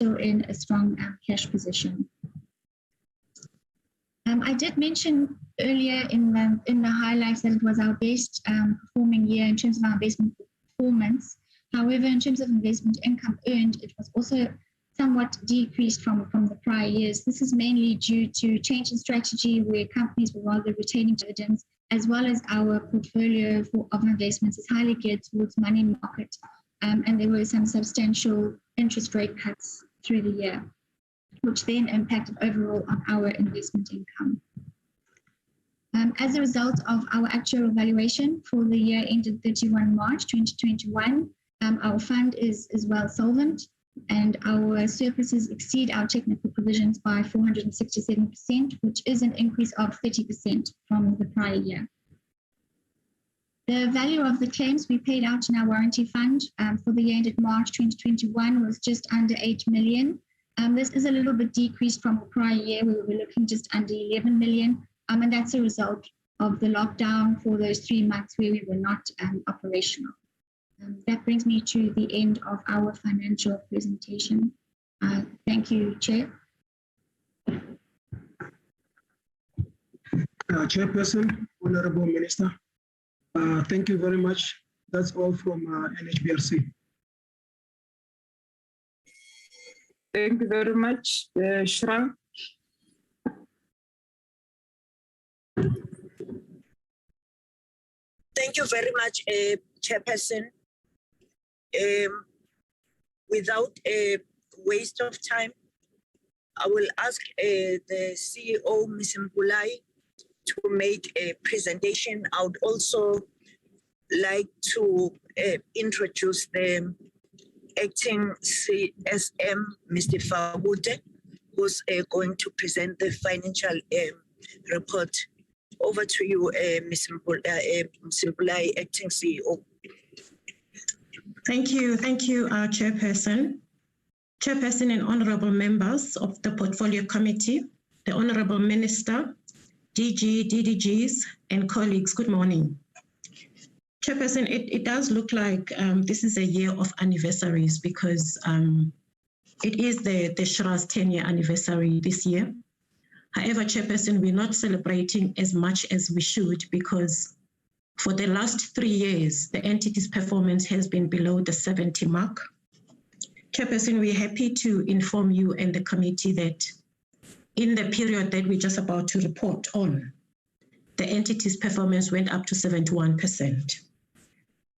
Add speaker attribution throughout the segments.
Speaker 1: still in a strong cash position. I did mention earlier in the highlights that it was our best performing year in terms of our investment performance. However, in terms of investment income earned, it was also somewhat decreased from the prior years. This is mainly due to change in strategy where companies were rather retaining dividends, as well as our portfolio of investments is highly geared towards money market, and there were some substantial interest rate cuts through the year, which then impacted overall on our investment income. As a result of our actual valuation for the year ended 31 March 2021, our fund is well solvent, and our surpluses exceed our technical provisions by 467%, which is an increase of 30% from the prior year. The value of the claims we paid out in our warranty fund for the year ended March 2021 was just under 8 million. This is a little bit decreased from the prior year where we were looking just under 11 million, and that's a result of the lockdown for those 3 months where we were not operational. That brings me to the end of our financial presentation. Thank you, Chair.
Speaker 2: Chairperson, Honorable Minister, thank you very much. That's all from NHBRC.
Speaker 3: Thank you very much, SHRA.
Speaker 4: Thank you very much, Chairperson. Without a waste of time, I will ask the CEO, Ms. Mpulai, to make a presentation. I would also like to introduce the acting CSM, Mr. Fabute, who's going to present the financial report. Over to you, Ms. Mpulai, acting CEO.
Speaker 5: Thank you, Chairperson. Chairperson and honorable members of the Portfolio Committee, the Honorable Minister, DG, DDGs, and colleagues, good morning. Chairperson, it does look like this is a year of anniversaries because it is the SHRA's 10-year anniversary this year. However, Chairperson, we're not celebrating as much as we should because for the last 3 years, the entity's performance has been below the 70 mark. Chairperson, we're happy to inform you and the committee that in the period that we're just about to report on, the entity's performance went up to 71%.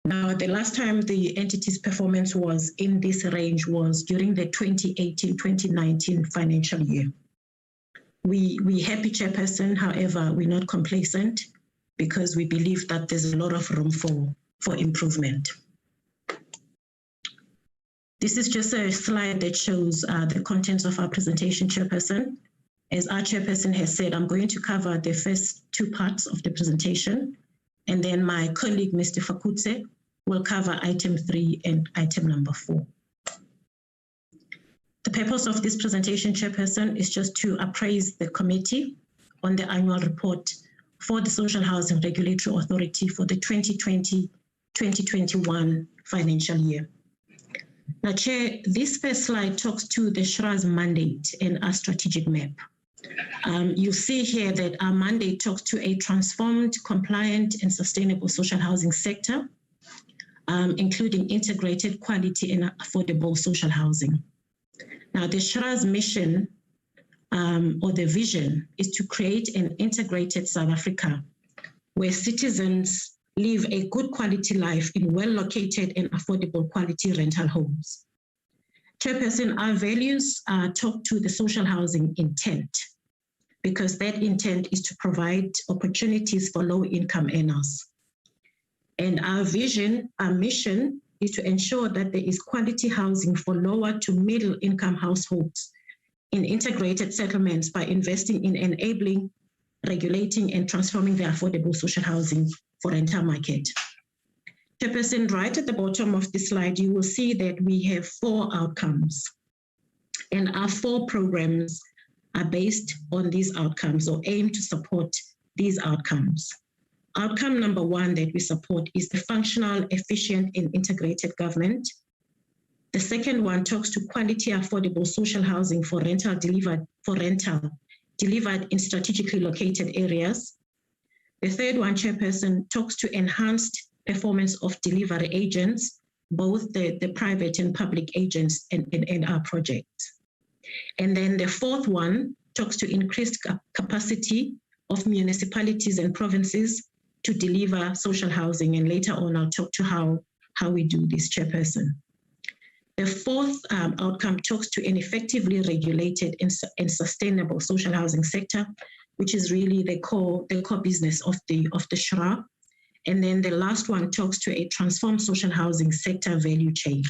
Speaker 5: Now, the last time the entity's performance was in this range was during the 2018-2019 financial year. We're happy, Chairperson, however, we're not complacent because we believe that there's a lot of room for improvement. This is just a slide that shows the contents of our presentation, Chairperson. As our Chairperson has said, I'm going to cover the first 2 parts of the presentation, and then my colleague, Mr. Fakutse, will cover item 3 and item number 4. The purpose of this presentation, Chairperson, is just to appraise the committee on the annual report for the Social Housing Regulatory Authority for the 2020-2021 financial year. Now, Chair, this first slide talks to the SHRA's mandate and our strategic map. You see here that our mandate talks to a transformed, compliant, and sustainable social housing sector, including integrated, quality, and affordable social housing. Now, the SHRA's mission or the vision is to create an integrated South Africa where citizens live a good quality life in well-located and affordable quality rental homes. Chairperson, our values talk to the social housing intent because that intent is to provide opportunities for low-income earners. And our vision, our mission is to ensure that there is quality housing for lower to middle income households in integrated settlements by investing in enabling, regulating, and transforming the affordable social housing for rental market. Chairperson, right at the bottom of the slide, you will see that we have 4 outcomes, and our 4 programs are based on these outcomes or aim to support these outcomes. Outcome number 1 that we support is the functional, efficient, and integrated government. The second one talks to quality, affordable social housing for rental delivered in strategically located areas. The third one, Chairperson, talks to enhanced performance of delivery agents, both the private and public agents in our projects. And then the fourth one talks to increased capacity of municipalities and provinces to deliver social housing. And later on, I'll talk to how we do this, Chairperson. The fourth outcome talks to an effectively regulated and sustainable social housing sector, which is really the core business of the SHRA. And then the last one talks to a transformed social housing sector value chain.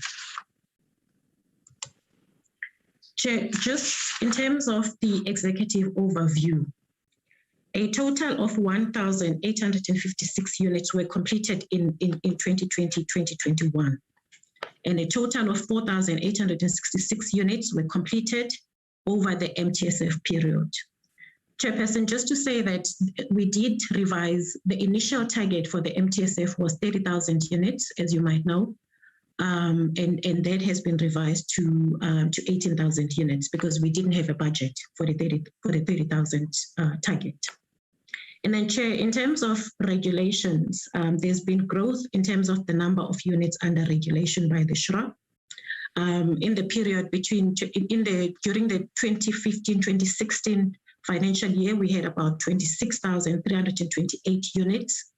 Speaker 5: Chair, just in terms of the executive overview, a total of 1,856 units were completed in 2020-2021. And a total of 4,866 units were completed over the MTSF period. Chairperson, just to say that we did revise the initial target for the MTSF was 30,000 units, as you might know, and that has been revised to 18,000 units because we didn't have a budget for the 30,000 target. And then, Chair, in terms of regulations, there's been growth in terms of the number of units under regulation by the SHRA. In the period during the 2015-2016 financial year, we had about 26,328 units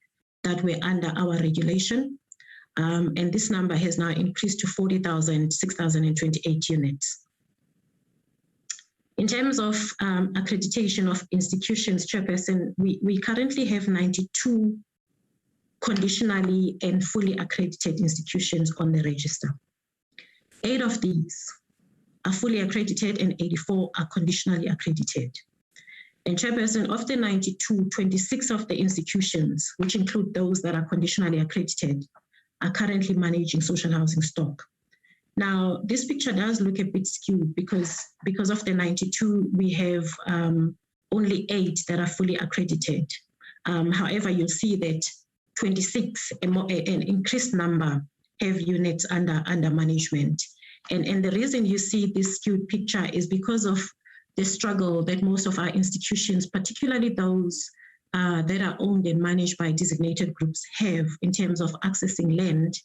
Speaker 5: that were under our regulation. And this number has now increased to 6,028 units. In terms of accreditation of institutions, Chairperson, we currently have 92 conditionally and fully accredited institutions on the register. 8 of these are fully accredited and 84 are conditionally accredited. And Chairperson, of the 92, 26 of the institutions, which include those that are conditionally accredited, are currently managing social housing stock. Now, this picture does look a bit skewed because of the 92, we have only 8 that are fully accredited. However, you'll see that 26, an increased number, have units under management. And the reason you see this skewed picture is because of the struggle that most of our institutions, particularly those that are owned and managed by designated groups, have in terms of accessing land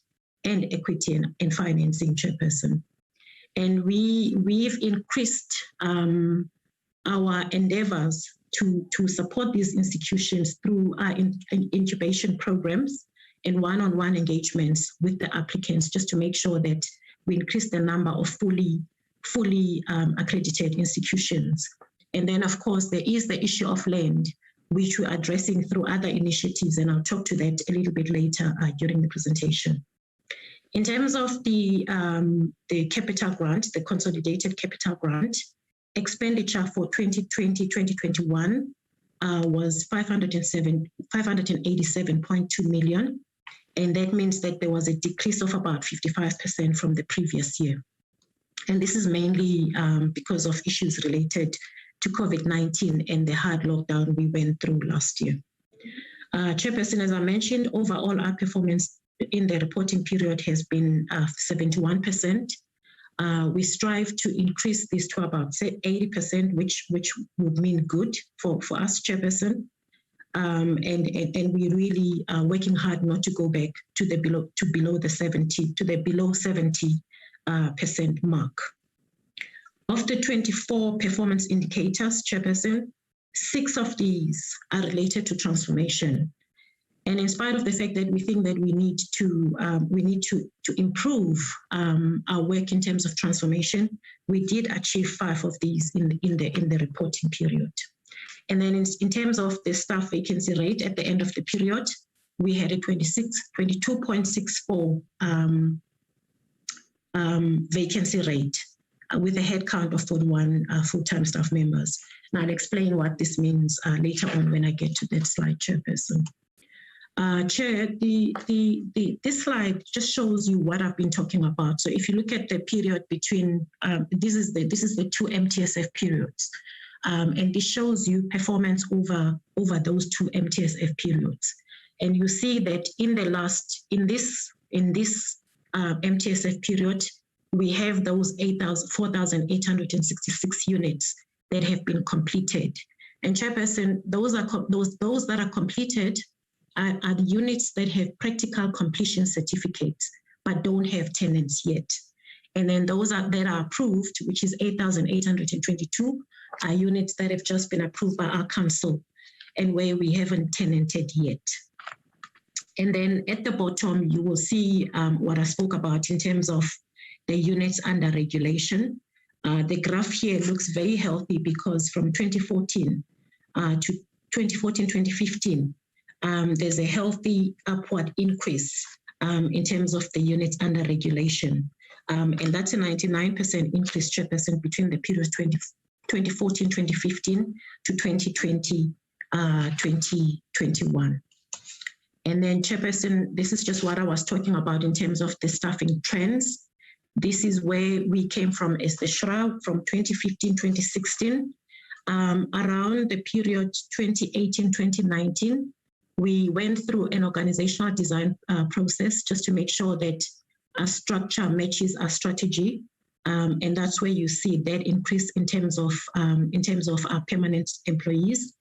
Speaker 5: and equity and financing, Chairperson. And we've increased our endeavors to support these institutions through our incubation programs and one-on-one engagements with the applicants, just to make sure that we increase the number of fully accredited institutions. And then, of course, there is the issue of land, which we're addressing through other initiatives, and I'll talk to that a little bit later during the presentation. In terms of the capital grant, the consolidated capital grant, expenditure for 2020-2021 was 587.2 million. And that means that there was a decrease of about 55% from the previous year. And this is mainly because of issues related to COVID-19 and the hard lockdown we went through last year. Chairperson, as I mentioned, overall our performance in the reporting period has been 71%. We strive to increase this to about 80%, which would mean good for us, Chairperson. And we really are working hard not to go back to the below 70% mark. Of the 24 performance indicators, Chairperson, 6 of these are related to transformation. And in spite of the fact that we think that we need to improve our work in terms of transformation, we did achieve 5 of these in the reporting period. And then in terms of the staff vacancy rate at the end of the period, we had a 22.64 vacancy rate with a headcount of 41 full-time staff members. And I'll explain what this means later on when I get to that slide, Chairperson. Chair, this slide just shows you what I've been talking about. So if you look at the period between, this is the 2 MTSF periods, and this shows you performance over those 2 MTSF periods. And you see that in this MTSF period, we have those 4,866 units that have been completed. And Chairperson, those that are completed are the units that have practical completion certificates but don't have tenants yet. And then those that are approved, which is 8,822, are units that have just been approved by our council and where we haven't tenanted yet. And then at the bottom, you will see what I spoke about in terms of the units under regulation. The graph here looks very healthy because from 2014 to 2015, there's a healthy upward increase in terms of the units under regulation. And that's a 99% increase, Chairperson, between the periods 2014, 2015 to 2020, 2021. And then, Chairperson, this is just what I was talking about in terms of the staffing trends. This is where we came from as the SHRA from 2015, 2016. Around the period 2018, 2019, we went through an organizational design process just to make sure that our structure matches our strategy. And that's where you see that increase in terms of our permanent employees.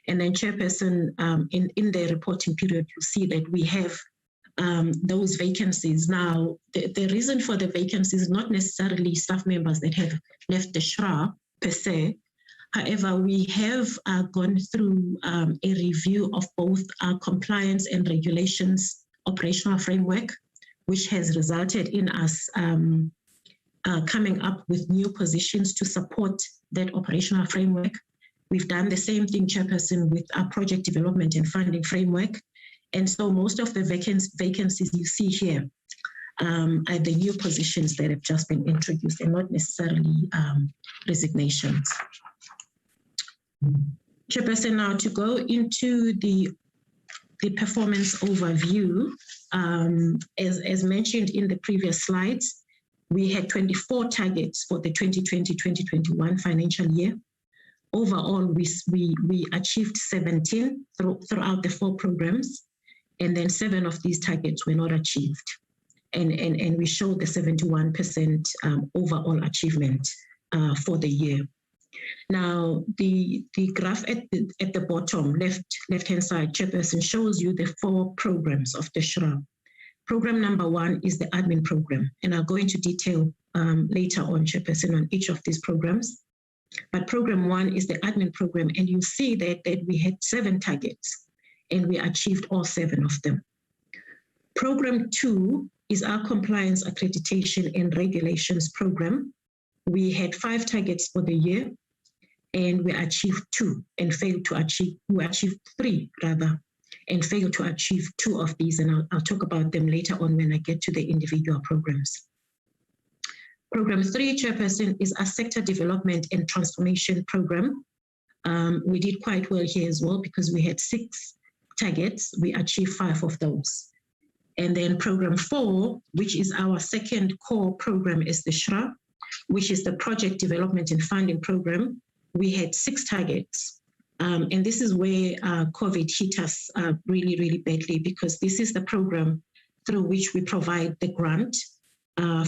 Speaker 5: And then, Chairperson, in the reporting period, you see that we have those vacancies. Now, the reason for the vacancies is not necessarily staff members that have left the SHRA per se. However, we have gone through a review of both our compliance and regulations operational framework, which has resulted in us coming up with new positions to support that operational framework. We've done the same thing, Chairperson, with our project development and funding framework. And so most of the vacancies you see here are the new positions that have just been introduced and not necessarily resignations. Chairperson, now to go into the performance overview, as mentioned in the previous slides, we had 24 targets for the 2020-2021 financial year. Overall, we achieved 17 throughout the 4 programs, and then 7 of these targets were not achieved. And we showed the 71% overall achievement for the year. Now, the graph at the bottom, left-hand side, Chairperson, shows you the 4 programs of the SHRA. Program number 1 is the admin program, and I'll go into detail later on, Chairperson, on each of these programs. But program 1 is the admin program, and you see that we had 7 targets, and we achieved all 7 of them. Program 2 is our compliance, accreditation, and regulations program. We had 5 targets for the year, and we achieved 2 and failed to achieve, we achieved 3 rather, and failed to achieve 2 of these, and I'll talk about them later on when I get to the individual programs. Program 3, Chairperson, is a sector development and transformation program. We did quite well here as well because we had 6 targets. We achieved 5 of those. And then program 4, which is our second core program, is the SHRA, which is the project development and funding program. We had 6 targets. And this is where COVID hit us really, really badly, because this is the program through which we provide the grant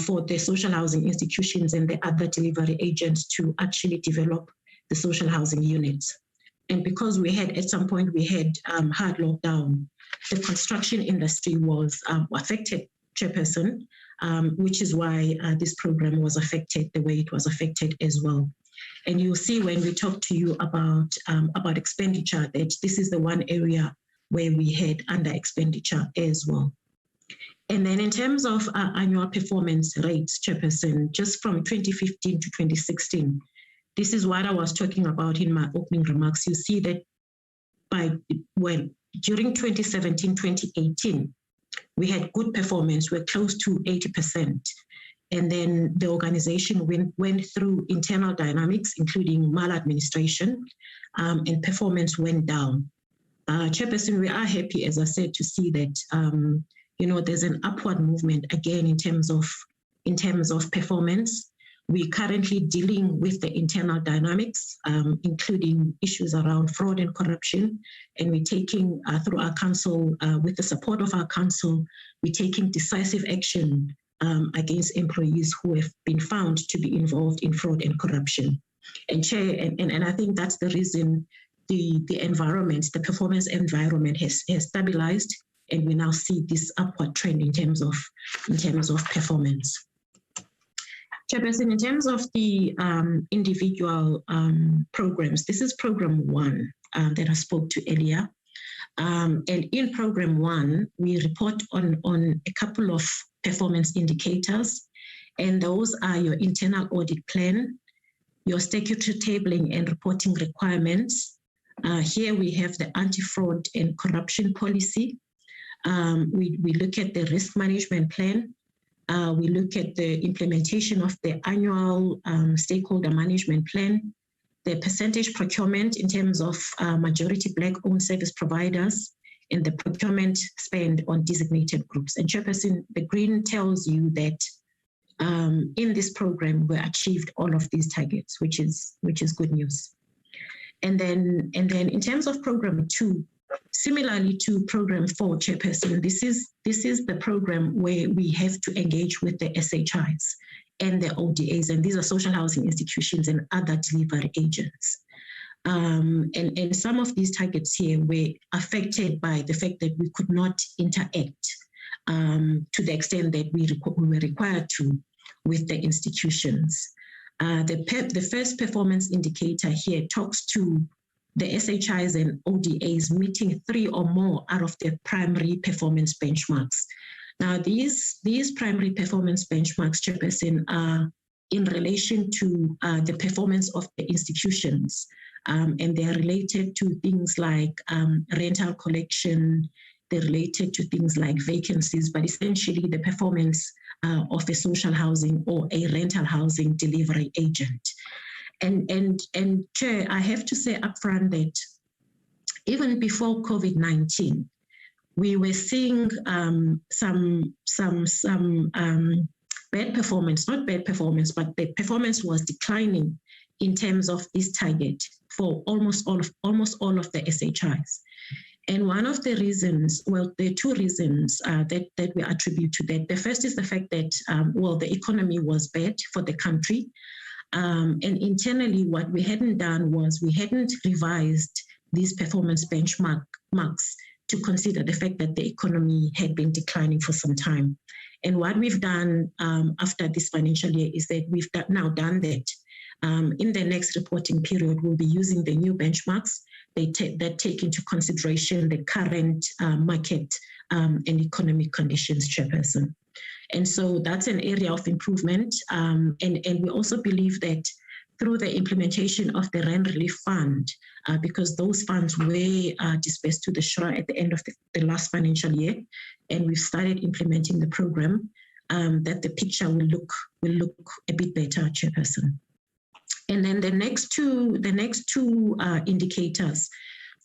Speaker 5: for the social housing institutions and the other delivery agents to actually develop the social housing units. And because we had, at some point, we had hard lockdown, the construction industry was affected, Chairperson, which is why this program was affected the way it was affected as well. And you'll see when we talk to you about expenditure that this is the one area where we had under expenditure as well. And then in terms of our annual performance rates, Chairperson, just from 2015 to 2016, this is what I was talking about in my opening remarks. You see that during 2017, 2018, we had good performance. We're close to 80%. And then the organization went through internal dynamics, including maladministration, and performance went down. Chairperson, we are happy, as I said, to see that there's an upward movement again in terms of performance. We're currently dealing with the internal dynamics, including issues around fraud and corruption, and we're taking through our council, with the support of our council, we're taking decisive action against employees who have been found to be involved in fraud and corruption. And Chair, and I think that's the reason the environment, the performance environment has stabilized, and we now see this upward trend in terms of performance. Chairperson, in terms of the individual programs, this is program 1 that I spoke to earlier. And in program 1, we report on a couple of performance indicators, and those are your internal audit plan, your statutory tabling and reporting requirements. Here we have the anti-fraud and corruption policy. We look at the risk management plan. We look at the implementation of the annual stakeholder management plan, the percentage procurement in terms of majority Black-owned service providers, and the procurement spend on designated groups. And Chairperson, the green tells you that in this program we achieved all of these targets, which is good news. And then in terms of program 2, similarly to program 4, Chairperson, this is the program where we have to engage with the SHIs and the ODAs, and these are social housing institutions and other delivery agents. And some of these targets here were affected by the fact that we could not interact to the extent that we were required to with the institutions. The first performance indicator here talks to the SHIs and ODAs meeting 3 or more out of their primary performance benchmarks. Now, these primary performance benchmarks, Chairperson, are in relation to the performance of the institutions, and they are related to things like rental collection, they're related to things like vacancies, but essentially the performance of a social housing or a rental housing delivery agent. And Chair, I have to say upfront that even before COVID-19, we were seeing some bad performance, not bad performance, but the performance was declining in terms of this target for almost all of the SHIs. And one of the reasons, well, there are 2 reasons that we attribute to that. The first is the fact that, the economy was bad for the country. And internally, what we hadn't done was we hadn't revised these performance benchmarks to consider the fact that the economy had been declining for some time. And what we've done after this financial year is that we've now done that. In the next reporting period, we'll be using the new benchmarks that take into consideration the current market and economic conditions, Chairperson. And so that's an area of improvement. And we also believe that through the implementation of the Rand Relief Fund, because those funds were dispersed to the SHRA at the end of the last financial year, and we've started implementing the program, that the picture will look a bit better, Chairperson. And then the next two indicators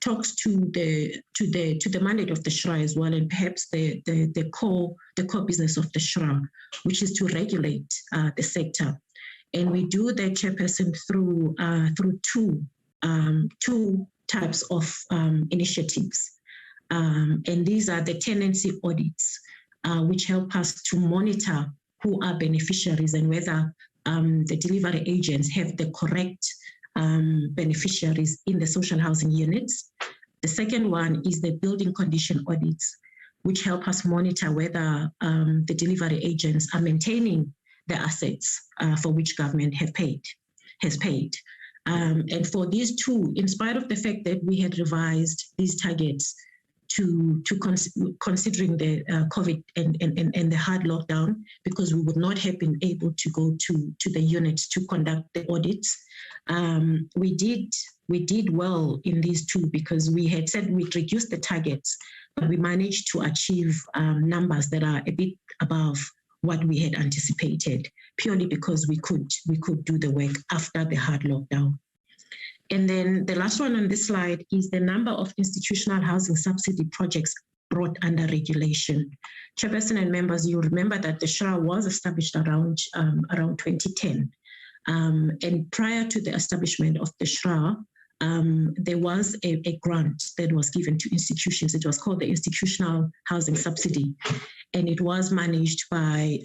Speaker 5: talks to the mandate of the SHRA as well, and perhaps the core business of the SHRA, which is to regulate the sector. And we do that, Chairperson, through 2 types of initiatives. And these are the tenancy audits, which help us to monitor who are beneficiaries and whether the delivery agents have the correct beneficiaries in the social housing units. The second one is the building condition audits, which help us monitor whether the delivery agents are maintaining the assets for which government has paid. And for these 2, in spite of the fact that we had revised these targets to considering the COVID and the hard lockdown, because we would not have been able to go to the units to conduct the audits, we did well in these 2 because we had said we'd reduce the targets, but we managed to achieve numbers that are a bit above what we had anticipated, purely because we could do the work after the hard lockdown. And then the last one on this slide is the number of institutional housing subsidy projects brought under regulation. Chairperson and members, you remember that the SHRA was established around 2010. And prior to the establishment of the SHRA, there was a grant that was given to institutions. It was called the Institutional Housing Subsidy, and it was managed by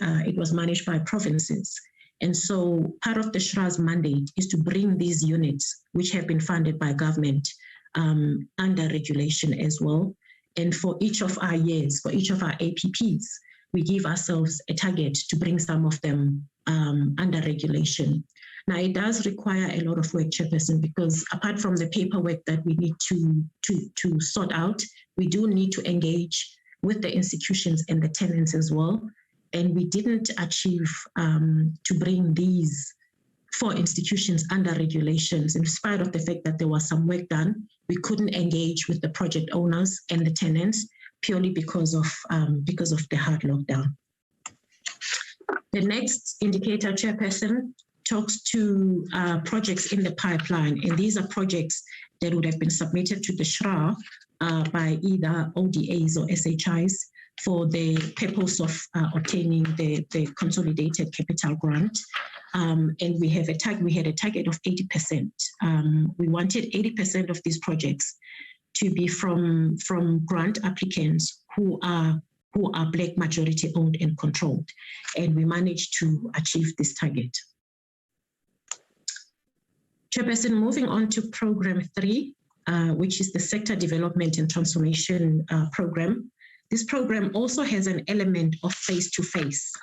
Speaker 5: provinces. And so part of the SHRA's mandate is to bring these units, which have been funded by government, under regulation as well. And for each of our years, for each of our APPs, we give ourselves a target to bring some of them under regulation. Now, it does require a lot of work, Chairperson, because apart from the paperwork that we need to sort out, we do need to engage with the institutions and the tenants as well. And we didn't achieve to bring these 4 institutions under regulations. In spite of the fact that there was some work done, we couldn't engage with the project owners and the tenants purely because of the hard lockdown. The next indicator, Chairperson, talks to projects in the pipeline, and these are projects that would have been submitted to the SHRA by either ODAs or SHIs for the purpose of obtaining the consolidated capital grant. And we had a target of 80%. We wanted 80% of these projects to be from grant applicants who are Black majority owned and controlled, and we managed to achieve this target. Chairperson, moving on to Program 3, which is the Sector Development and Transformation Program. This program also has an element of face-to-face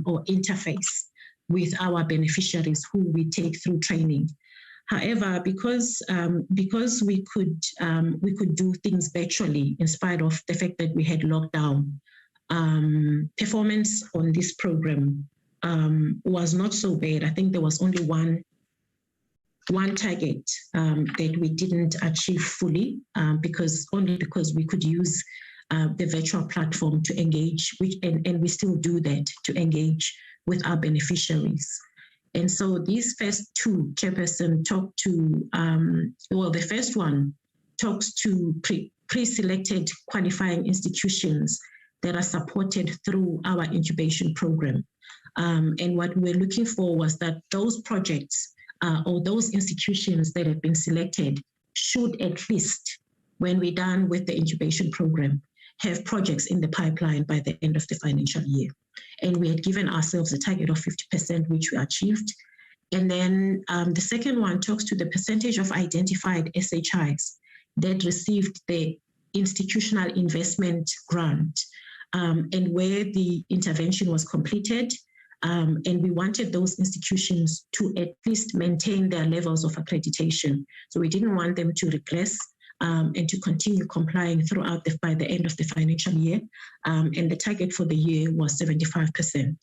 Speaker 5: or interface with our beneficiaries who we take through training. However, because we could do things virtually in spite of the fact that we had lockdown, performance on this program was not so bad. I think there was only one target that we didn't achieve fully because we could use the virtual platform to engage, and we still do that, to engage with our beneficiaries. And so these first 2, Chairperson, talk to, the first one talks to pre-selected qualifying institutions that are supported through our incubation program. And what we're looking for was that those projects or those institutions that have been selected should at least, when we're done with the incubation program, have projects in the pipeline by the end of the financial year. And we had given ourselves a target of 50%, which we achieved. And then the second one talks to the percentage of identified SHIs that received the institutional investment grant and where the intervention was completed. And we wanted those institutions to at least maintain their levels of accreditation. So we didn't want them to regress and to continue complying throughout by the end of the financial year. And the target for the year was 75%.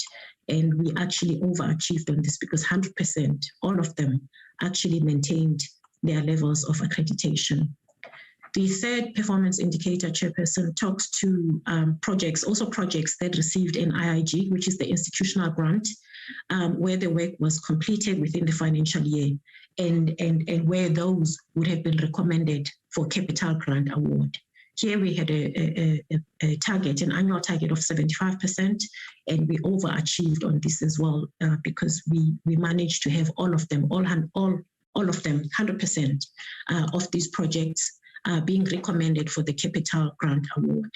Speaker 5: And we actually overachieved on this because 100%, all of them actually maintained their levels of accreditation. The third performance indicator, Chairperson, talks to projects that received an IIG, which is the institutional grant, where the work was completed within the financial year and where those would have been recommended for capital grant award. Here we had a target, an annual target of 75%, and we overachieved on this as well because we managed to have all of them, 100% of these projects being recommended for the capital grant award.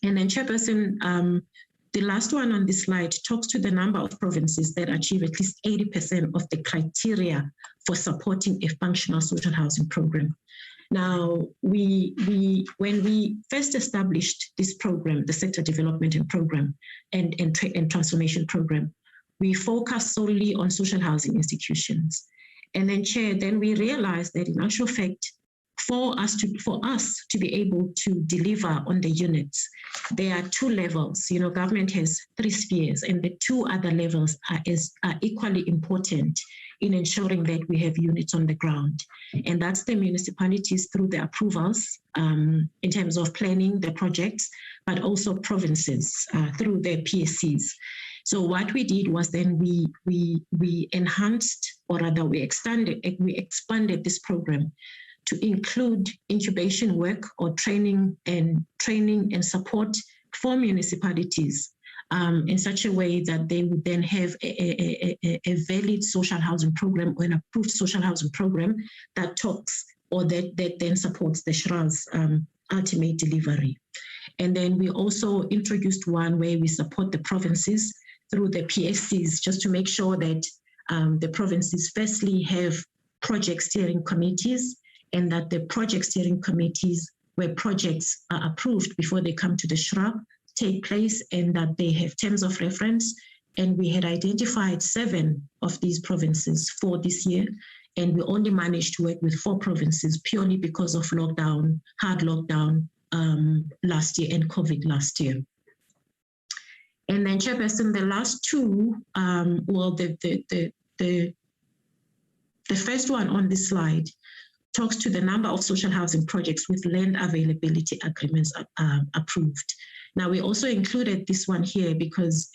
Speaker 5: And then, Chairperson, the last one on this slide talks to the number of provinces that achieve at least 80% of the criteria for supporting a functional social housing program. Now, when we first established this program, the Sector Development and Program and Transformation Program, we focused solely on social housing institutions. And then, Chair, then we realized that in actual fact, for us to be able to deliver on the units, there are 2 levels. You know, government has 3 spheres, and the 2 other levels are equally important in ensuring that we have units on the ground. And that's the municipalities through the approvals in terms of planning the projects, but also provinces through their PSCs. So what we did was then we enhanced, or rather we expanded this program to include incubation work or training and support for municipalities in such a way that they would then have a valid social housing program or an approved social housing program that talks or that then supports the SHRA's ultimate delivery. And then we also introduced one where we support the provinces through the PSCs, just to make sure that the provinces firstly have project steering committees, and that the project steering committees where projects are approved before they come to the SHRA take place, and that they have terms of reference. And we had identified 7 of these provinces for this year, and we only managed to work with 4 provinces purely because of lockdown, hard lockdown last year and COVID last year. And then, Chairperson, the last 2, well, the first one on this slide talks to the number of social housing projects with land availability agreements approved. Now, we also included this one here because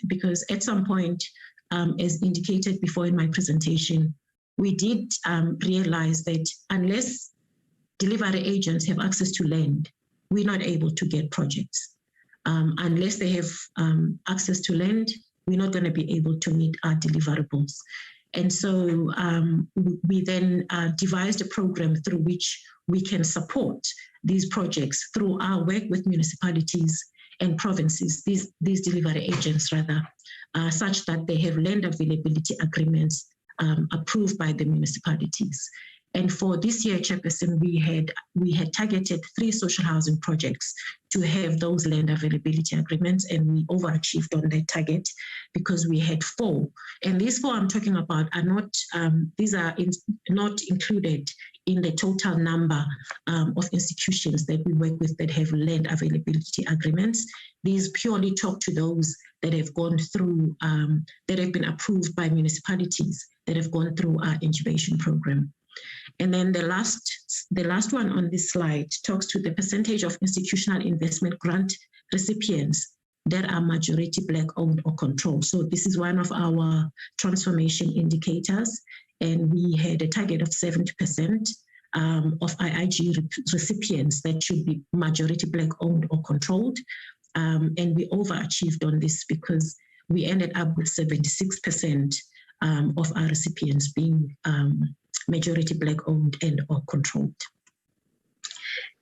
Speaker 5: at some point, as indicated before in my presentation, we did realize that unless delivery agents have access to land, we're not able to get projects. Unless they have access to land, we're not going to be able to meet our deliverables. And so we then devised a program through which we can support these projects through our work with municipalities and provinces, these delivery agents rather, such that they have land availability agreements approved by the municipalities. And for this year, Chairperson, we had targeted 3 social housing projects to have those land availability agreements, and we overachieved on that target because we had 4. And these 4 I'm talking about are not, these are not included in the total number of institutions that we work with that have land availability agreements. These purely talk to those that have gone through, that have been approved by municipalities that have gone through our incubation program. And then the last one on this slide talks to the percentage of institutional investment grant recipients that are majority Black owned or controlled. So this is one of our transformation indicators, and we had a target of 70% of IIG recipients that should be majority Black owned or controlled. And we overachieved on this because we ended up with 76% of our recipients being majority Black owned and or controlled.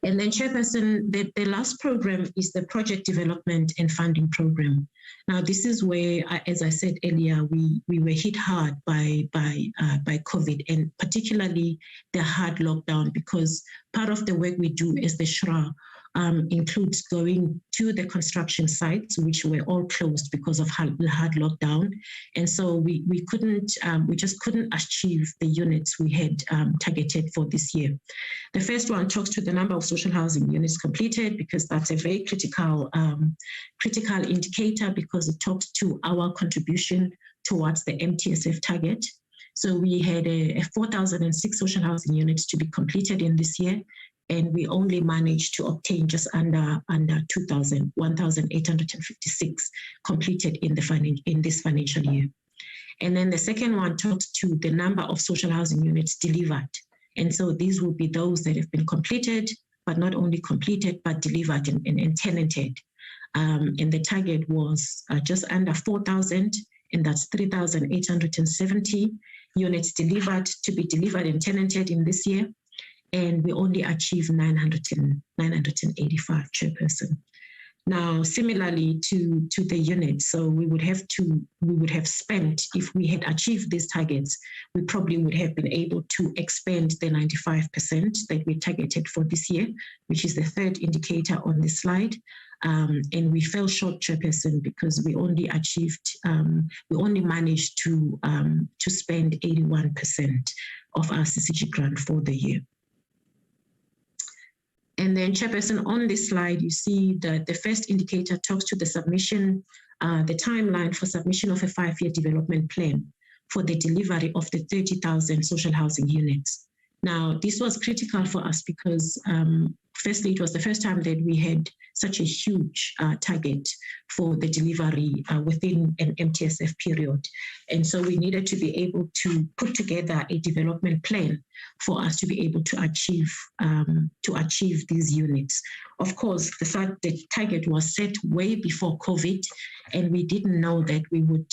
Speaker 5: And then, Chairperson, the last program is the project development and funding program. Now, this is where, as I said earlier, we were hit hard by COVID, and particularly the hard lockdown, because part of the work we do as the SHRA includes going to the construction sites, which were all closed because of the hard lockdown. And so we just couldn't achieve the units we had targeted for this year. The first one talks to the number of social housing units completed, because that's a very critical indicator, because it talks to our contribution towards the MTSF target. So we had a 4,006 social housing units to be completed in this year, and we only managed to obtain just under 2,000, 1,856 completed in this financial year. And then the second one talks to the number of social housing units delivered. And so these will be those that have been completed, but not only completed, but delivered and tenanted. And the target was just under 4,000, and that's 3,870 units delivered to be delivered and tenanted in this year. And we only achieved 985, Chairperson. Now, similarly to the units, so we would have spent, if we had achieved these targets, we probably would have been able to expend the 95% that we targeted for this year, which is the third indicator on this slide. And we fell short, Chairperson, because we only managed to spend 81% of our CCG grant for the year. And then, Chairperson, on this slide, you see that the first indicator talks to the submission, the timeline for submission of a 5-year development plan for the delivery of the 30,000 social housing units. Now, this was critical for us because, firstly, it was the first time that we had such a huge target for the delivery within an MTSF period. And so we needed to be able to put together a development plan for us to be able to achieve these units. Of course, the target was set way before COVID, and we didn't know that we would,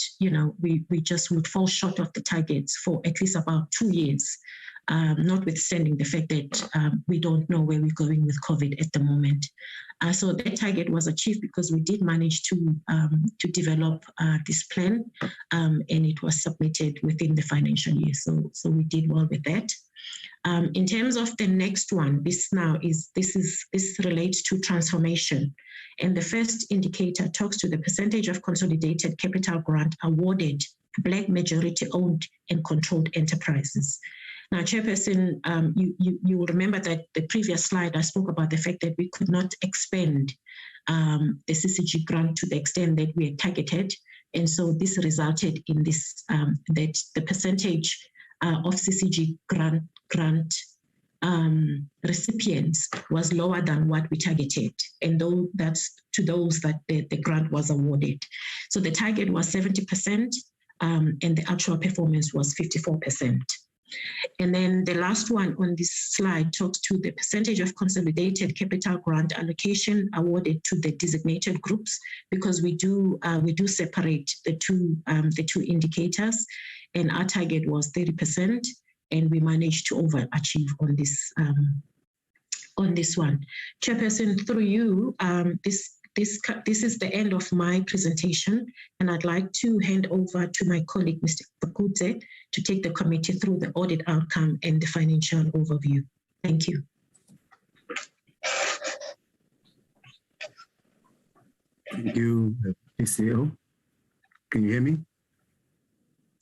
Speaker 5: we just would fall short of the targets for at least about 2 years. Notwithstanding the fact that we don't know where we're going with COVID at the moment. So that target was achieved because we did manage to develop this plan, and it was submitted within the financial year. So we did well with that. In terms of the next one, this relates to transformation. And the first indicator talks to the percentage of consolidated capital grant awarded to Black majority owned and controlled enterprises. Now, Chairperson, you will remember that the previous slide, I spoke about the fact that we could not expand the CCG grant to the extent that we had targeted. And so this resulted in this, that the percentage of CCG grant recipients was lower than what we targeted. And though that's to those that the grant was awarded. So the target was 70%, and the actual performance was 54%. And then the last one on this slide talks to the percentage of consolidated capital grant allocation awarded to the designated groups, because we do separate the two indicators, and our target was 30%, and we managed to overachieve on this one. Chairperson, through you, this is the end of my presentation, and I'd like to hand over to my colleague, Mr. Bakudze, to take the committee through the audit outcome and the financial overview. Thank you.
Speaker 6: Thank you, PCO. Can you hear me?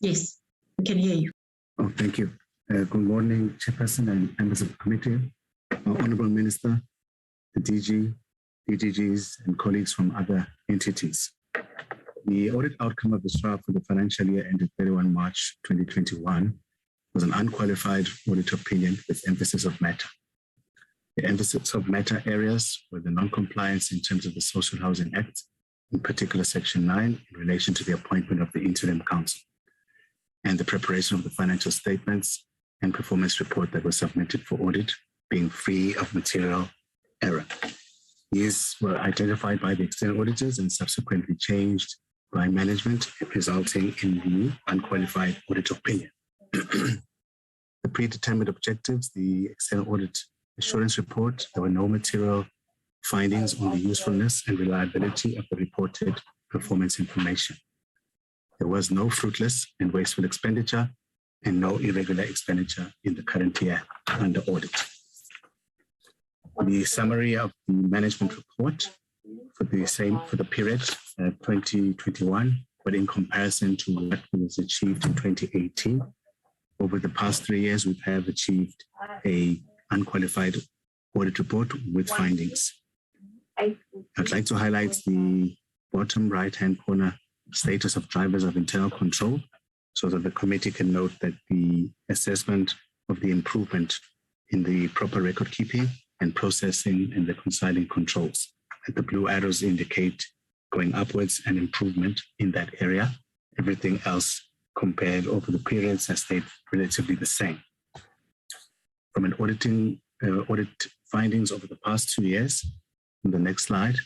Speaker 5: Yes, we can hear you.
Speaker 6: Oh, thank you. Good morning, Chairperson and members of the committee, Honorable Minister, the DG, DGGs, and colleagues from other entities. The audit outcome of the SHRA for the financial year ended 31 March 2021 was an unqualified audit opinion with emphasis of matter. The emphasis of matter areas were the non-compliance in terms of the Social Housing Act, in particular Section 9, in relation to the appointment of the interim council, and the preparation of the financial statements and performance report that were submitted for audit being free of material error. These were identified by the external auditors and subsequently changed by management, resulting in the unqualified audit opinion. The predetermined objectives, the external audit assurance report, there were no material findings on the usefulness and reliability of the reported performance information. There was no fruitless and wasteful expenditure and no irregular expenditure in the current year under audit. The summary of the management report for the period 2021, but in comparison to what was achieved in 2018, over the past 3 years, we have achieved a unqualified audit report with findings. I'd like to highlight the bottom right-hand corner status of drivers of internal control, so that the committee can note that the assessment of the improvement in the proper record keeping and processing and reconciling controls. And the blue arrows indicate going upwards and improvement in that area. Everything else compared over the periods has stayed relatively the same. From an audit findings over the past 2 years, on the next slide,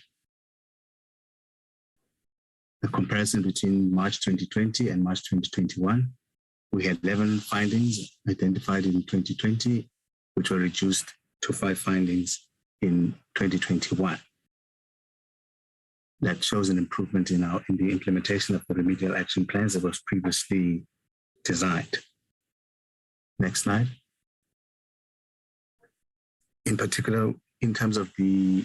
Speaker 6: the comparison between March 2020 and March 2021, we had 11 findings identified in 2020, which were reduced to 5 findings in 2021. That shows an improvement in the implementation of the remedial action plans that was previously designed. Next slide. In particular, in terms of the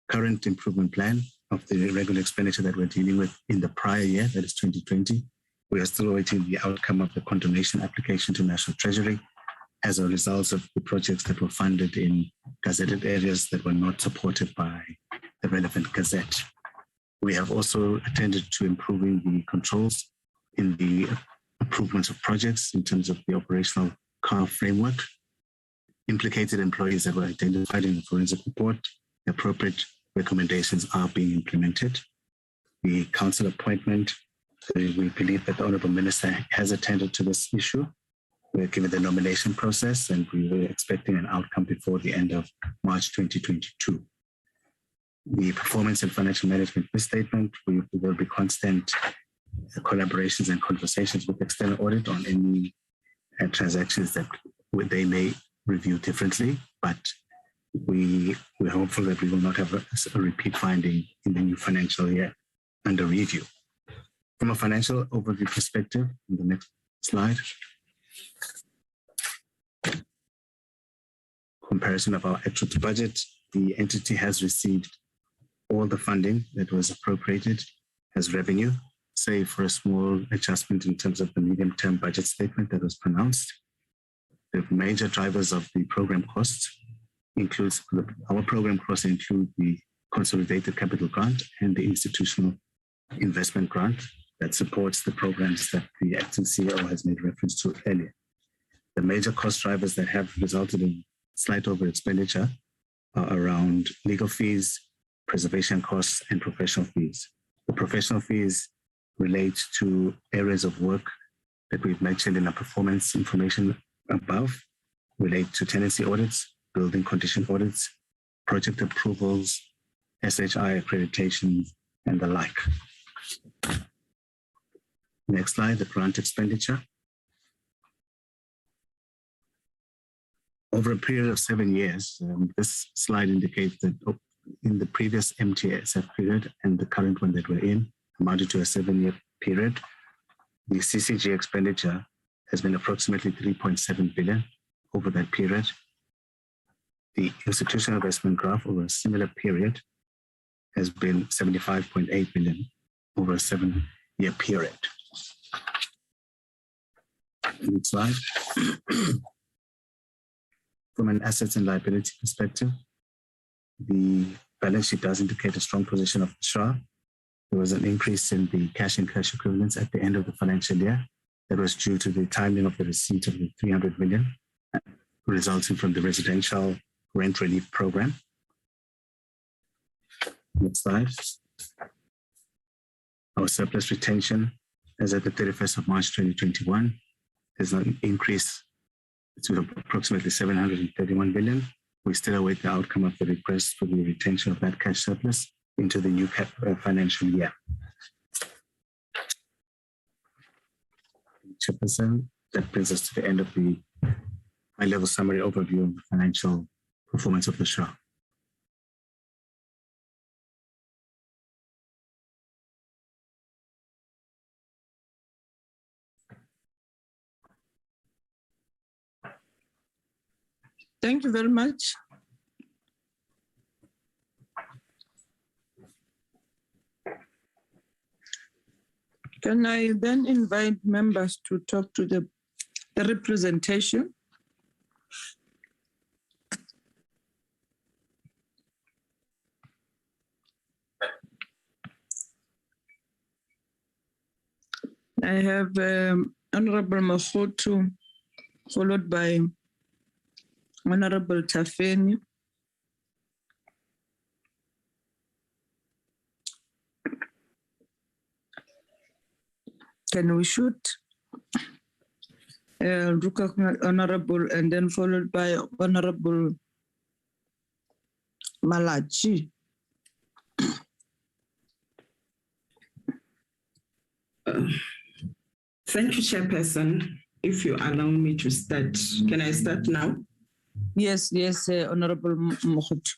Speaker 6: current improvement plan of the regular expenditure that we're dealing with in the prior year, that is 2020, we are still awaiting the outcome of the condonation application to National Treasury as a result of the projects that were funded in gazetted areas that were not supported by the relevant gazette. We have also attended to improving the controls in the improvements of projects in terms of the operational car framework, implicated employees that were identified in the forensic report, the appropriate recommendations are being implemented. The council appointment, we believe that the Honourable Minister has attended to this issue. We're given the nomination process and we were expecting an outcome before the end of March 2022. The performance and financial management misstatement, there will be constant collaborations and conversations with external audit on any transactions that they may review differently, but we're hopeful that we will not have a repeat finding in the new financial year under review. From a financial overview perspective, on the next slide, comparison of our actual to budget, the entity has received all the funding that was appropriated as revenue, save for a small adjustment in terms of the medium-term budget statement that was pronounced. The major drivers of the program costs includes our program costs include the consolidated capital grant and the institutional investment grant that supports the programs that the acting CEO has made reference to earlier. The major cost drivers that have resulted in slight over expenditure are around legal fees, preservation costs, and professional fees. The professional fees relate to areas of work that we've mentioned in our performance information above, relate to tenancy audits, building condition audits, project approvals, SHRA accreditation, and the like. Next slide, the grant expenditure. Over a period of 7 years, this slide indicates that in the previous MTSF period and the current one that we're in, amounted to a 7-year period, the CCG expenditure has been approximately 3.7 billion over that period. The institutional investment graph over a similar period has been 75.8 billion over a 7-year period. Next slide. From an assets and liability perspective, the balance sheet does indicate a strong position of SHRA. There was an increase in the cash and cash equivalents at the end of the financial year. That was due to the timing of the receipt of the 300 million resulting from the residential rent relief program. Next slide. Our surplus retention as at the 31st of March 2021 is an increase to approximately 731 billion. We still await the outcome of the request for the retention of that cash surplus into the new financial year. Chairperson, that brings us to the end of the high-level summary overview of the financial performance of the SHRA.
Speaker 3: Thank you very much. Can I then invite members to talk to the representation? I have Honorable Mahotu, followed by Honorable Tafeni. Can we shoot? Honorable, and then followed by Honorable Malachi.
Speaker 7: Thank you, Chairperson. If you allow me to start, can I start now?
Speaker 3: Yes, Honorable Mahotu.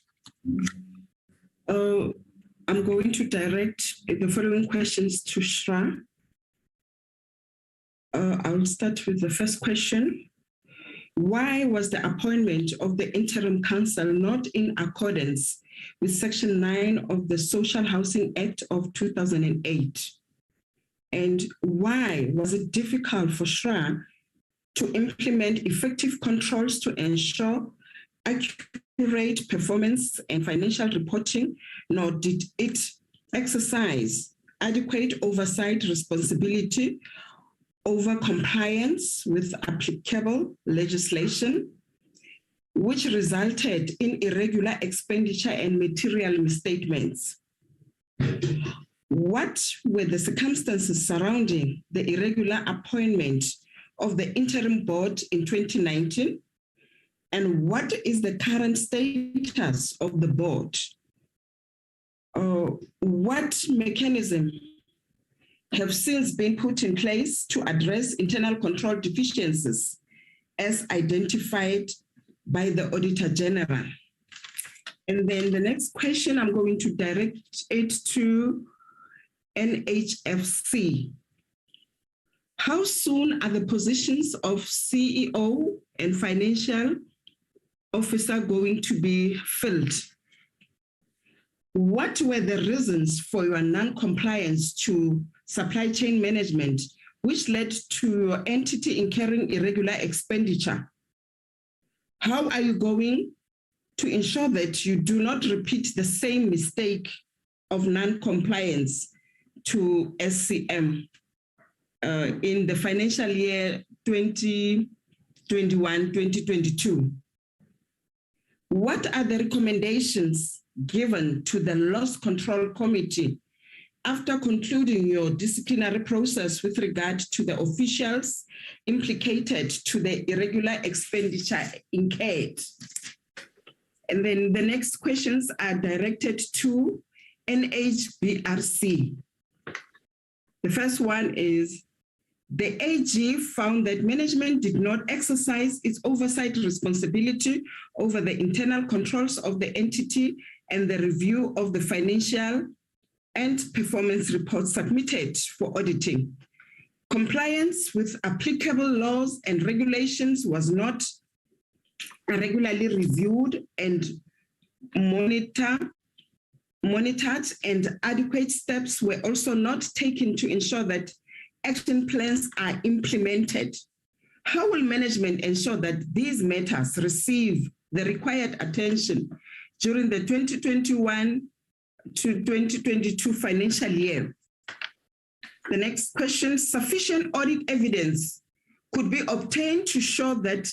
Speaker 7: I'm going to direct the following questions to SHRA. I'll start with the first question. Why was the appointment of the interim council not in accordance with Section 9 of the Social Housing Act of 2008? And why was it difficult for SHRA to implement effective controls to ensure accurate performance and financial reporting, nor did it exercise adequate oversight responsibility over compliance with applicable legislation? which resulted in irregular expenditure and material misstatements. What were the circumstances surrounding the irregular appointment of the interim board in 2019? And what is the current status of the board? What mechanism have since been put in place to address internal control deficiencies as identified by the Auditor General? And then the next question, I'm going to direct it to NHFC. How soon are the positions of CEO and financial officer going to be filled? What were the reasons for your non-compliance to supply chain management, which led to your entity incurring irregular expenditure? How are you going to ensure that you do not repeat the same mistake of non-compliance to SCM in the financial year 2021-2022? What are the recommendations given to the Loss Control Committee after concluding your disciplinary process with regard to the officials implicated to the irregular expenditure incurred? And then the next questions are directed to NHBRC. The first one is, the AG found that management did not exercise its oversight responsibility over the internal controls of the entity and the review of the financial and performance reports submitted for auditing. Compliance with applicable laws and regulations was not regularly reviewed and monitored, and adequate steps were also not taken to ensure that action plans are implemented. How will management ensure that these matters receive the required attention during the 2021 to 2022 financial year? The next question, sufficient audit evidence could be obtained to show that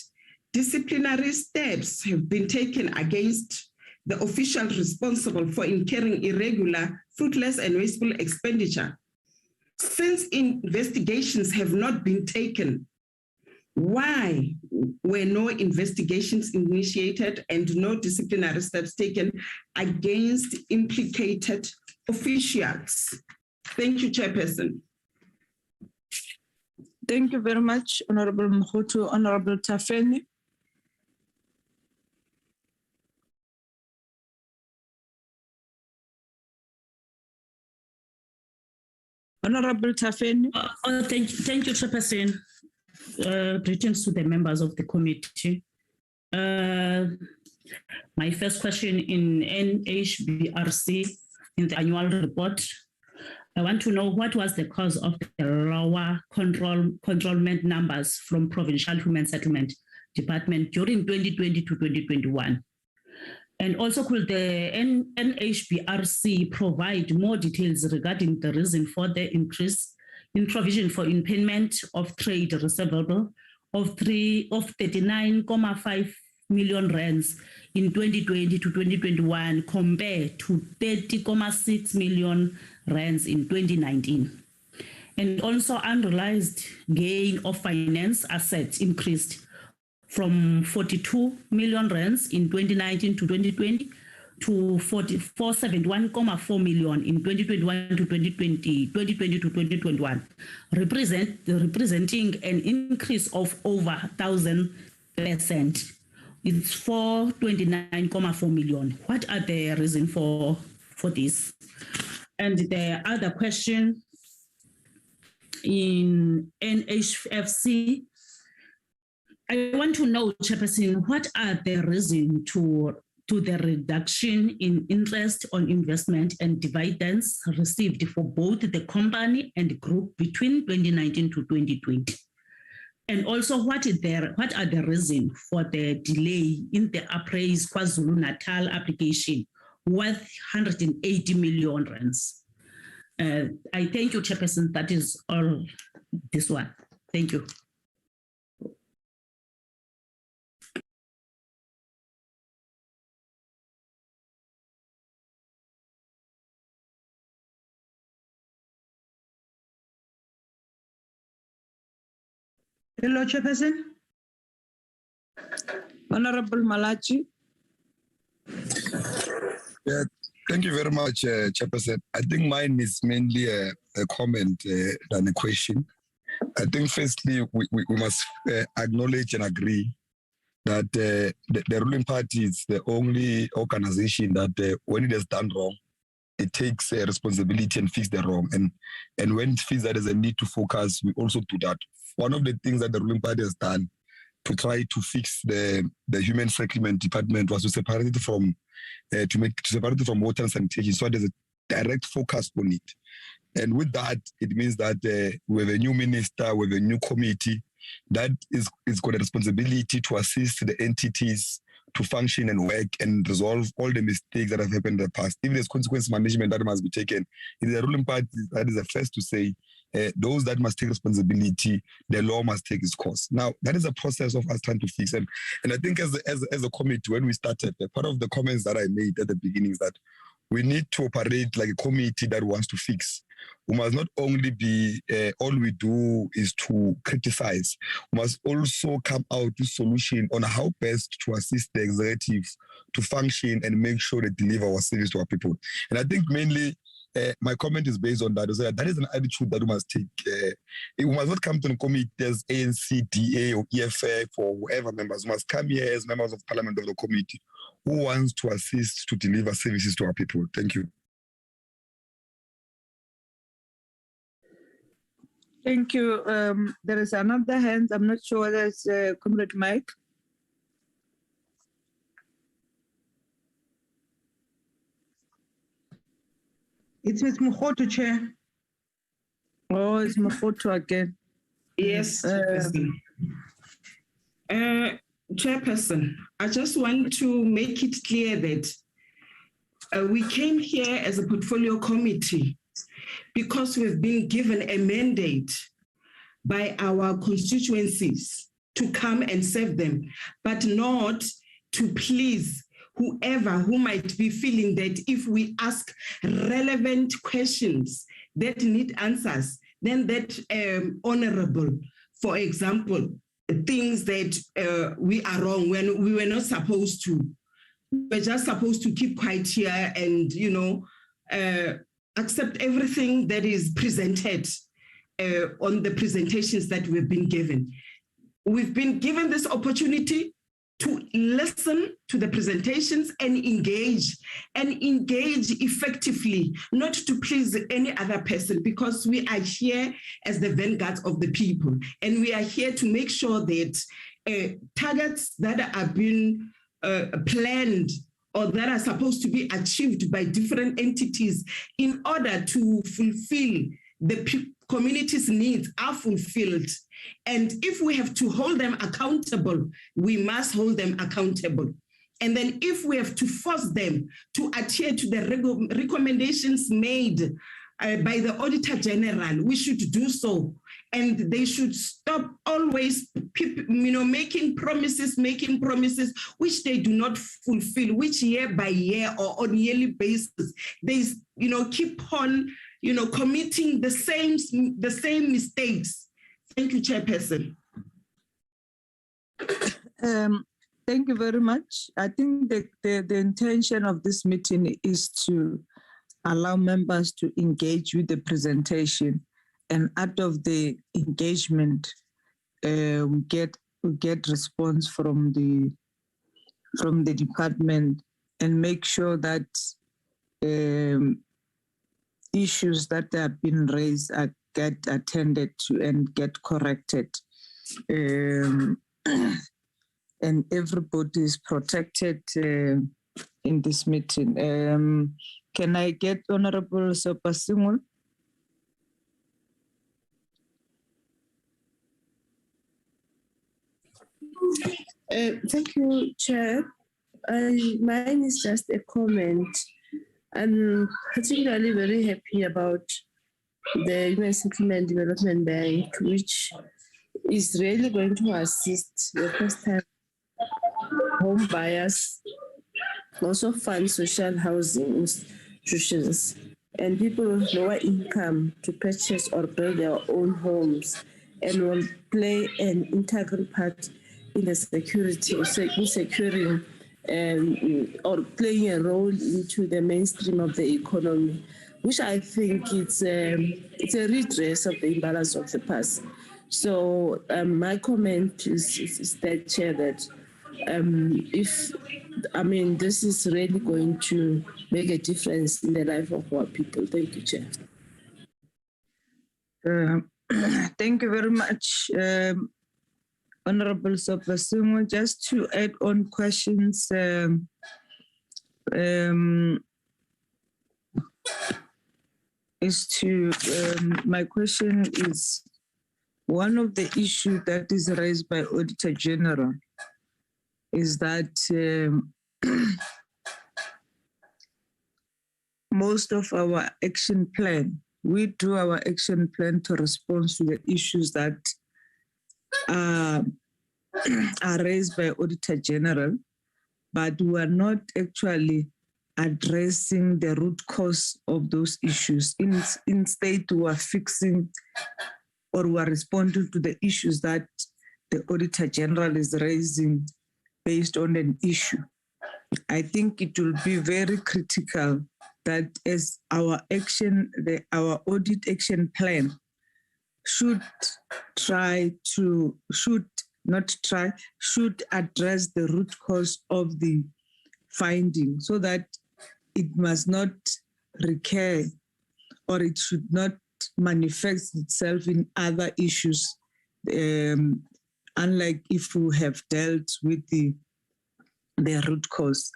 Speaker 7: disciplinary steps have been taken against the officials responsible for incurring irregular, fruitless, and wasteful expenditure. Since investigations have not been taken, why were no investigations initiated and no disciplinary steps taken against implicated officials? Thank you, Chairperson.
Speaker 3: Thank you very much, Honorable Mkhutu. Honorable Tafeni. Honorable Tafeni.
Speaker 8: Thank you, Chairperson. Greetings to the members of the committee. My first question in NHBRC in the annual report, I want to know what was the cause of the lower controlment numbers from Provincial Human Settlement Department during 2020 to 2021? And also, could the NHBRC provide more details regarding the reason for the increase in provision for impairment of trade receivable of 39.5 million rands in 2020 to 2021 compared to 30.6 million rands in 2019? And also, unrealized gain of finance assets increased from 42 million rands in 2019 to 2020 to 471.4 million in 2021 to 2020 to 2021, representing an increase of over 1,000%. It's 429.4 million. What are the reasons for this? And the other question in NHFC, I want to know, Chairperson, what are the reasons to the reduction in interest on investment and dividends received for both the company and the group between 2019 to 2020? And also, what are the reasons for the delay in the appraised KwaZulu-Natal application worth 180 million rands? I thank you, Chairperson. That is all this one. Thank you.
Speaker 9: Hello, Chairperson.
Speaker 3: Honorable Malachi.
Speaker 10: Yeah, thank you very much, Chairperson. I think mine is mainly a comment than a question. I think firstly, we must acknowledge and agree that the ruling party is the only organization that when it has done wrong, it takes responsibility and fix the wrong. And when it feels that there's a need to focus, we also do that. One of the things that the ruling party has done to try to fix the human settlement department was to separate it from separate it from water and sanitation. So there's a direct focus on it. And with that, it means that we have a new minister, we have a new committee that is got a responsibility to assist the entities to function and work and resolve all the mistakes that have happened in the past. If there's consequence management that must be taken, it is the ruling party that is the first to say those that must take responsibility, the law must take its course. Now, that is a process of us trying to fix them. And I think as a committee, when we started, part of the comments that I made at the beginning is that we need to operate like a committee that wants to fix. We must not only be, all we do is to criticize. We must also come out with solution on how best to assist the executive to function and make sure they deliver our service to our people. And I think mainly my comment is based on that. That is an attitude that we must take. We must not come to the committee as ANC, DA, or EFF, or whoever members. We must come here as members of parliament of the committee who wants to assist to deliver services to our people. Thank you.
Speaker 3: Thank you. There is another hand. I'm not sure whether it's Comrade Mike.
Speaker 9: It's Ms. Mukhoto, Chair.
Speaker 3: Oh, it's Mukhoto again.
Speaker 7: Yes, Chairperson, I just want to make it clear that we came here as a portfolio committee because we've been given a mandate by our constituencies to come and serve them, but not to please whoever who might be feeling that if we ask relevant questions that need answers, then that honorable, for example, things that we are wrong when we were not supposed to. We're just supposed to keep quiet here and, accept everything that is presented on the presentations that we've been given. We've been given this opportunity to listen to the presentations and engage effectively, not to please any other person, because we are here as the vanguards of the people. And we are here to make sure that targets that are being planned or that are supposed to be achieved by different entities in order to fulfill the community's needs are fulfilled. And if we have to hold them accountable, we must hold them accountable. And then if we have to force them to adhere to the recommendations made by the Auditor General, we should do so. And they should stop always making promises which they do not fulfill, which year by year or on yearly basis, they keep on committing the same mistakes. Thank you, Chairperson.
Speaker 3: Thank you very much. I think the intention of this meeting is to allow members to engage with the presentation, and out of the engagement, we get response from the department and make sure that issues that have been raised get attended to and get corrected. And everybody is protected in this meeting. Can I get Honorable Sopasingul?
Speaker 11: Thank you, Chair. Mine is just a comment. I'm particularly very happy about the Human Settlement Development Bank, which is really going to assist the first-time home buyers, also fund social housing institutions, and people with lower income to purchase or build their own homes. and will play an integral part in the securing or playing a role into the mainstream of the economy, which I think it's a redress of the imbalance of the past. So my comment is that, Chair, that this is really going to make a difference in the life of our people. Thank you, Chair.
Speaker 3: Thank you very much, Honorable Sopasungu. Just to add on questions, my question is, one of the issues that is raised by Auditor General is that most of our action plan, we do our action plan to respond to the issues that are raised by Auditor General, but we are not actually addressing the root cause of those issues. Instead, we are fixing or we are responding to the issues that the Auditor General is raising based on an issue. I think it will be very critical that as our audit action plan should address the root cause of the finding, so that it must not recur or it should not manifest itself in other issues, unlike if we have dealt with the root cause.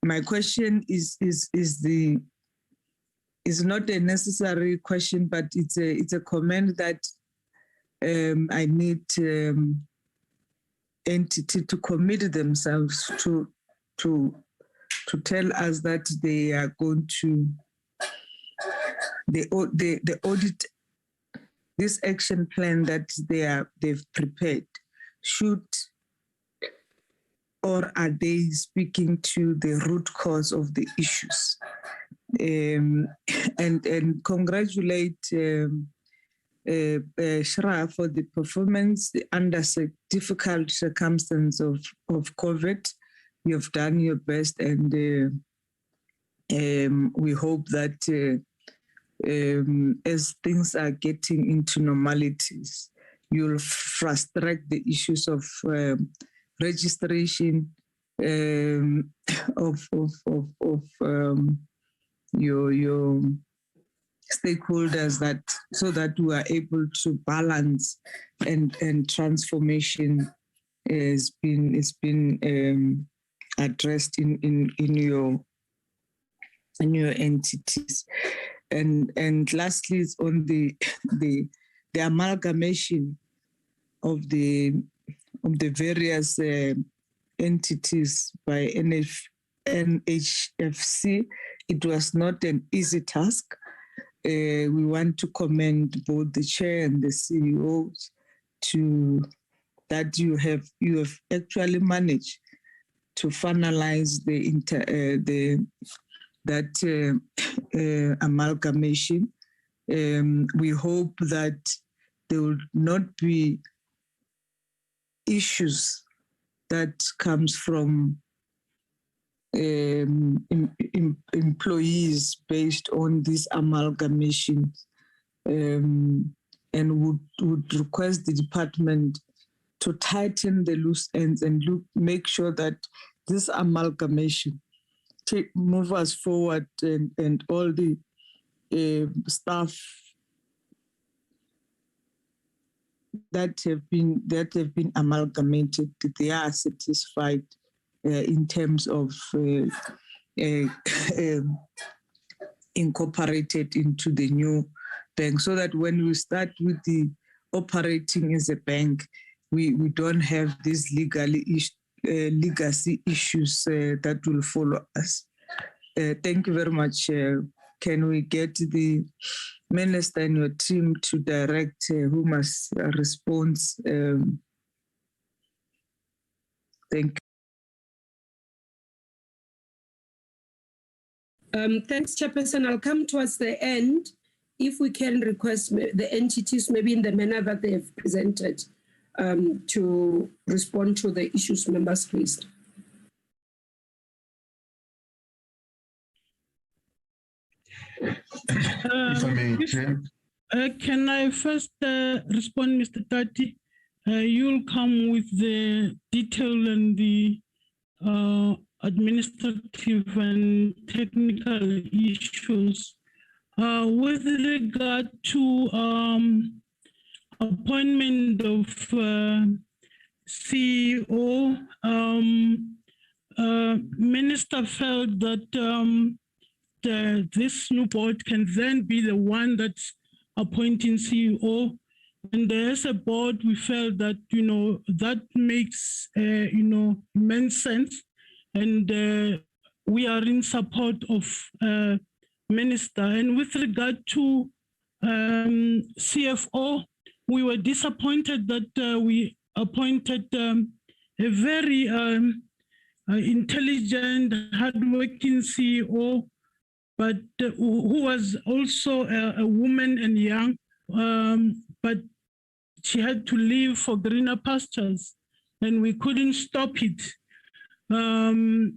Speaker 3: My question is not a necessary question, but it's a comment that I need entity to commit themselves to tell us that they are going to the audit, this action plan that they've prepared, should or are they speaking to the root cause of the issues? And congratulate SHRA for the performance under difficult circumstances of COVID. You've done your best, and we hope that as things are getting into normalities, you'll frustrate the issues of registration of your stakeholders, that so that we are able to balance and transformation has been addressed in your entities. And lastly, is on the amalgamation of the various entities by NHFC. It was not an easy task. We want to commend both the chair and the CEOs that you have actually managed to finalize that amalgamation. We hope that there will not be issues that comes from employees based on this amalgamation, and would request the department to tighten the loose ends and make sure that this amalgamation move us forward, and all the staff that have been amalgamated, they are satisfied in terms of incorporated into the new bank, so that when we start with the operating as a bank, we don't have these legacy issues that will follow us. Thank you very much. Can we get the minister and your team to direct who must respond? Thank you.
Speaker 12: Thanks, Chairperson. I'll come towards the end if we can request the entities, maybe in the manner that they have presented, to respond to the issues members raised.
Speaker 13: If I may, Chair. Can I first respond, Mr. Tati? You'll come with the detail and the administrative and technical issues. With regard to appointment of CEO, Minister felt that this new board can then be the one that's appointing CEO. And as a board, we felt that, that makes, immense sense. And we are in support of Minister. And with regard to CFO, we were disappointed that we appointed a very intelligent, hardworking CEO, but who was also a woman and young, but she had to leave for greener pastures, and we couldn't stop it. That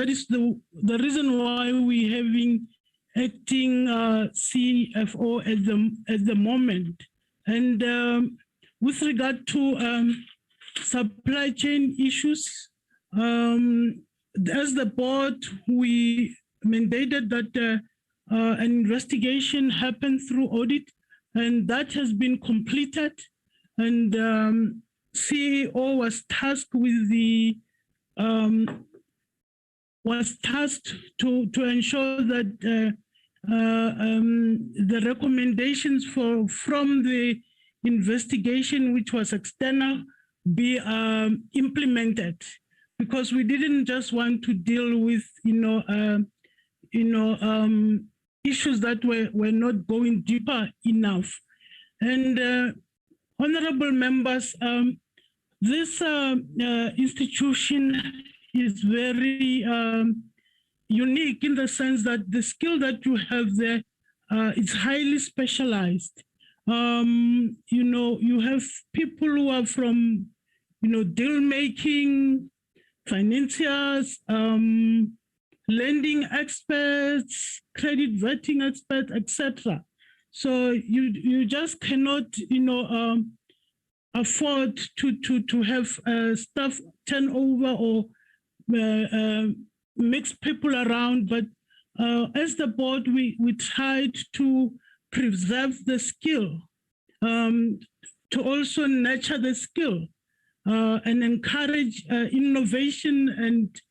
Speaker 13: is the reason why we having acting CFO at the moment. And with regard to supply chain issues, as the board, we mandated that an investigation happen through audit, and that has been completed. And CEO was tasked with the to ensure that the recommendations from the investigation, which was external, be implemented, because we didn't just want to deal with issues that were not going deeper enough. And honorable members, this institution is very unique in the sense that the skill that you have there is highly specialized. You have people who are from, deal making, financiers, lending experts, credit vetting experts, etc. So you just cannot, afford to have staff turnover or mix people around. But as the board, we tried to preserve the skill, to also nurture the skill, and encourage innovation and,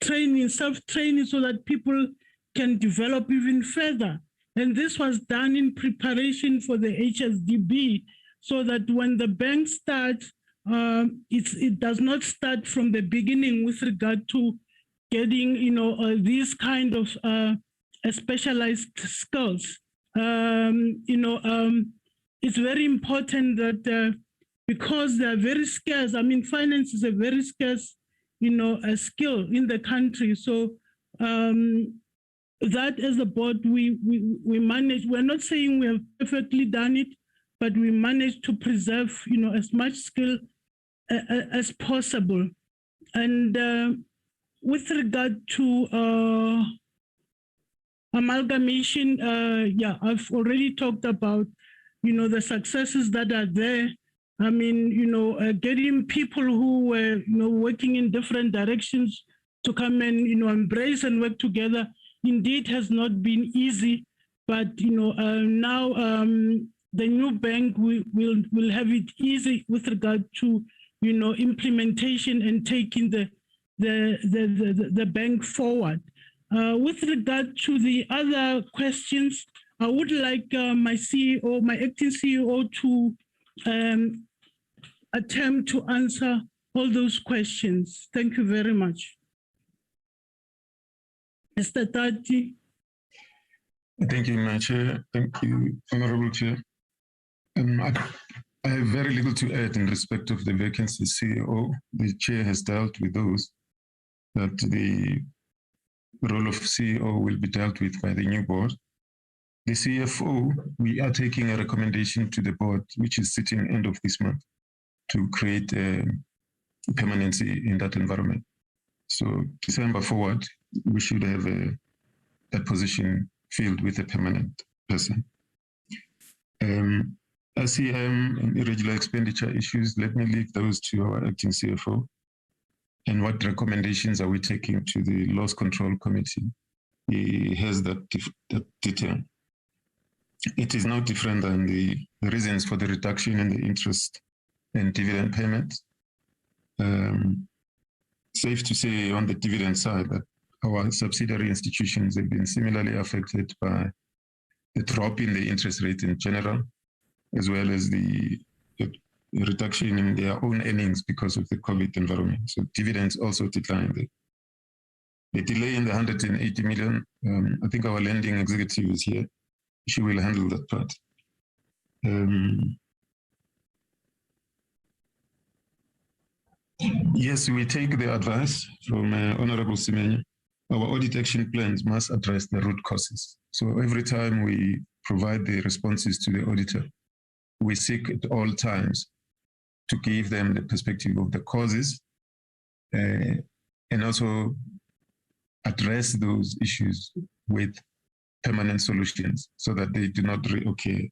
Speaker 13: training, self-training, so that people can develop even further. And this was done in preparation for the HSDB, so that when the bank starts, it does not start from the beginning with regard to getting, these kind of specialized skills. It's very important that because they are very scarce. I mean, finance is a very scarce, a skill in the country. So that as a board, we manage. We're not saying we have perfectly done it, but we managed to preserve, as much skill as possible. And with regard to amalgamation, I've already talked about, the successes that are there. I mean, getting people who were, working in different directions to come and, embrace and work together indeed has not been easy. But, now the new bank will have it easy with regard to, implementation and taking the bank forward. With regard to the other questions, I would like my CEO, my acting CEO, to attempt to answer all those questions. Thank you very much. Mr. Tati. Thank you, Madam Chair. Thank you, Honorable Chair. I have very little to add in respect of the vacancy CEO. The Chair has dealt with those, that the
Speaker 14: role of CEO will be dealt with by the new board. The CFO, we are taking a recommendation to the board, which is sitting end of this month, to create a permanency in that environment. So December forward, we should have that position filled with a permanent person. SEM and irregular expenditure issues, let me leave those to our acting CFO. And what recommendations are we taking to the Loss Control Committee? He has that detail. It is no different than the reasons for the reduction in the interest and dividend payments. Safe to say on the dividend side that our subsidiary institutions have been similarly affected by the drop in the interest rate in general, as well as the reduction in their own earnings because of the COVID environment. So dividends also declined. The delay in the 180 million, I think our lending executive is here. She will handle that part. Yes, we take the advice from Honorable Semenya. Our audit action plans must address the root causes. So every time we provide the responses to the auditor, we seek at all times to give them the perspective of the causes and also address those issues with permanent solutions so that they do not reoccur.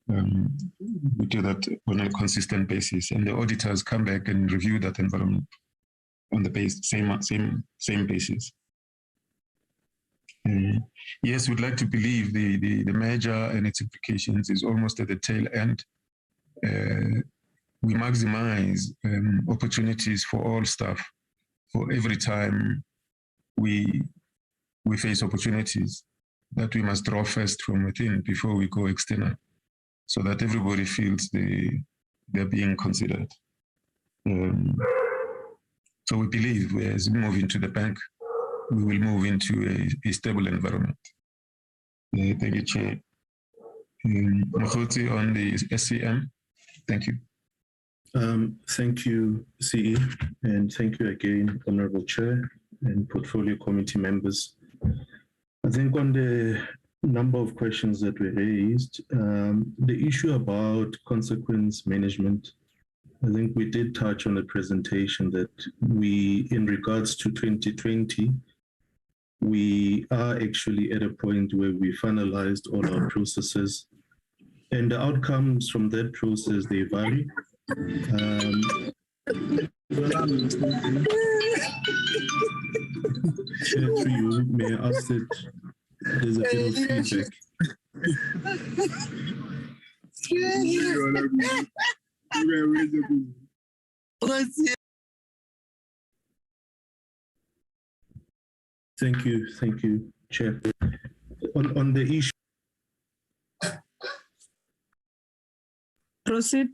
Speaker 14: We do that on a consistent basis, and the auditors come back and review that environment on the same basis. Yes, we'd like to believe the merger and its implications is almost at the tail end. We maximize opportunities for all staff. For every time we face opportunities, that we must draw first from within before we go external, so that everybody feels they're being considered. So we believe as we move into the bank, we will move into a stable environment. Thank you, Chair. Mokgotsi on the SCM, thank you.
Speaker 6: Thank you, CE, and thank you again, Honorable Chair and Portfolio Committee members. I think on the number of questions that were raised, the issue about consequence management, I think we did touch on the presentation that we, in regards to 2020, we are actually at a point where we finalized all our processes, and the outcomes from that process, they vary. Chair, through you, may I ask that there's a bit of feedback. Thank you, Chair. On the issue.
Speaker 3: Proceed.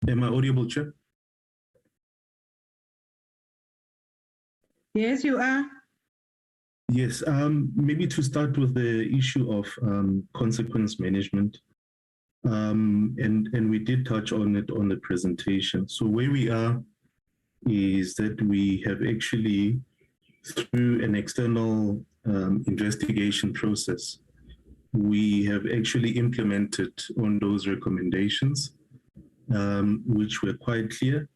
Speaker 6: Am I audible, Chair?
Speaker 9: Yes, you are.
Speaker 6: Yes, maybe to start with the issue of consequence management. And we did touch on it on the presentation. So where we are is that we have actually, through an external investigation process, we have actually implemented on those recommendations, which were quite clear,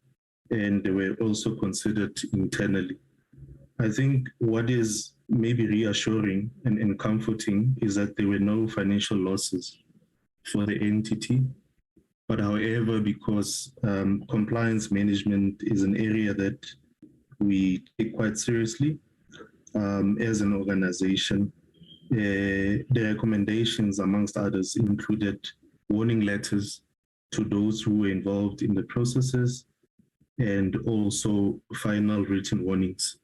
Speaker 6: and they were also considered internally. I think what is maybe reassuring and comforting is that there were no financial losses for the entity. But however, because compliance management is an area that we take quite seriously as an organization, the recommendations, amongst others, included warning letters to those who were involved in the processes, and also final written warnings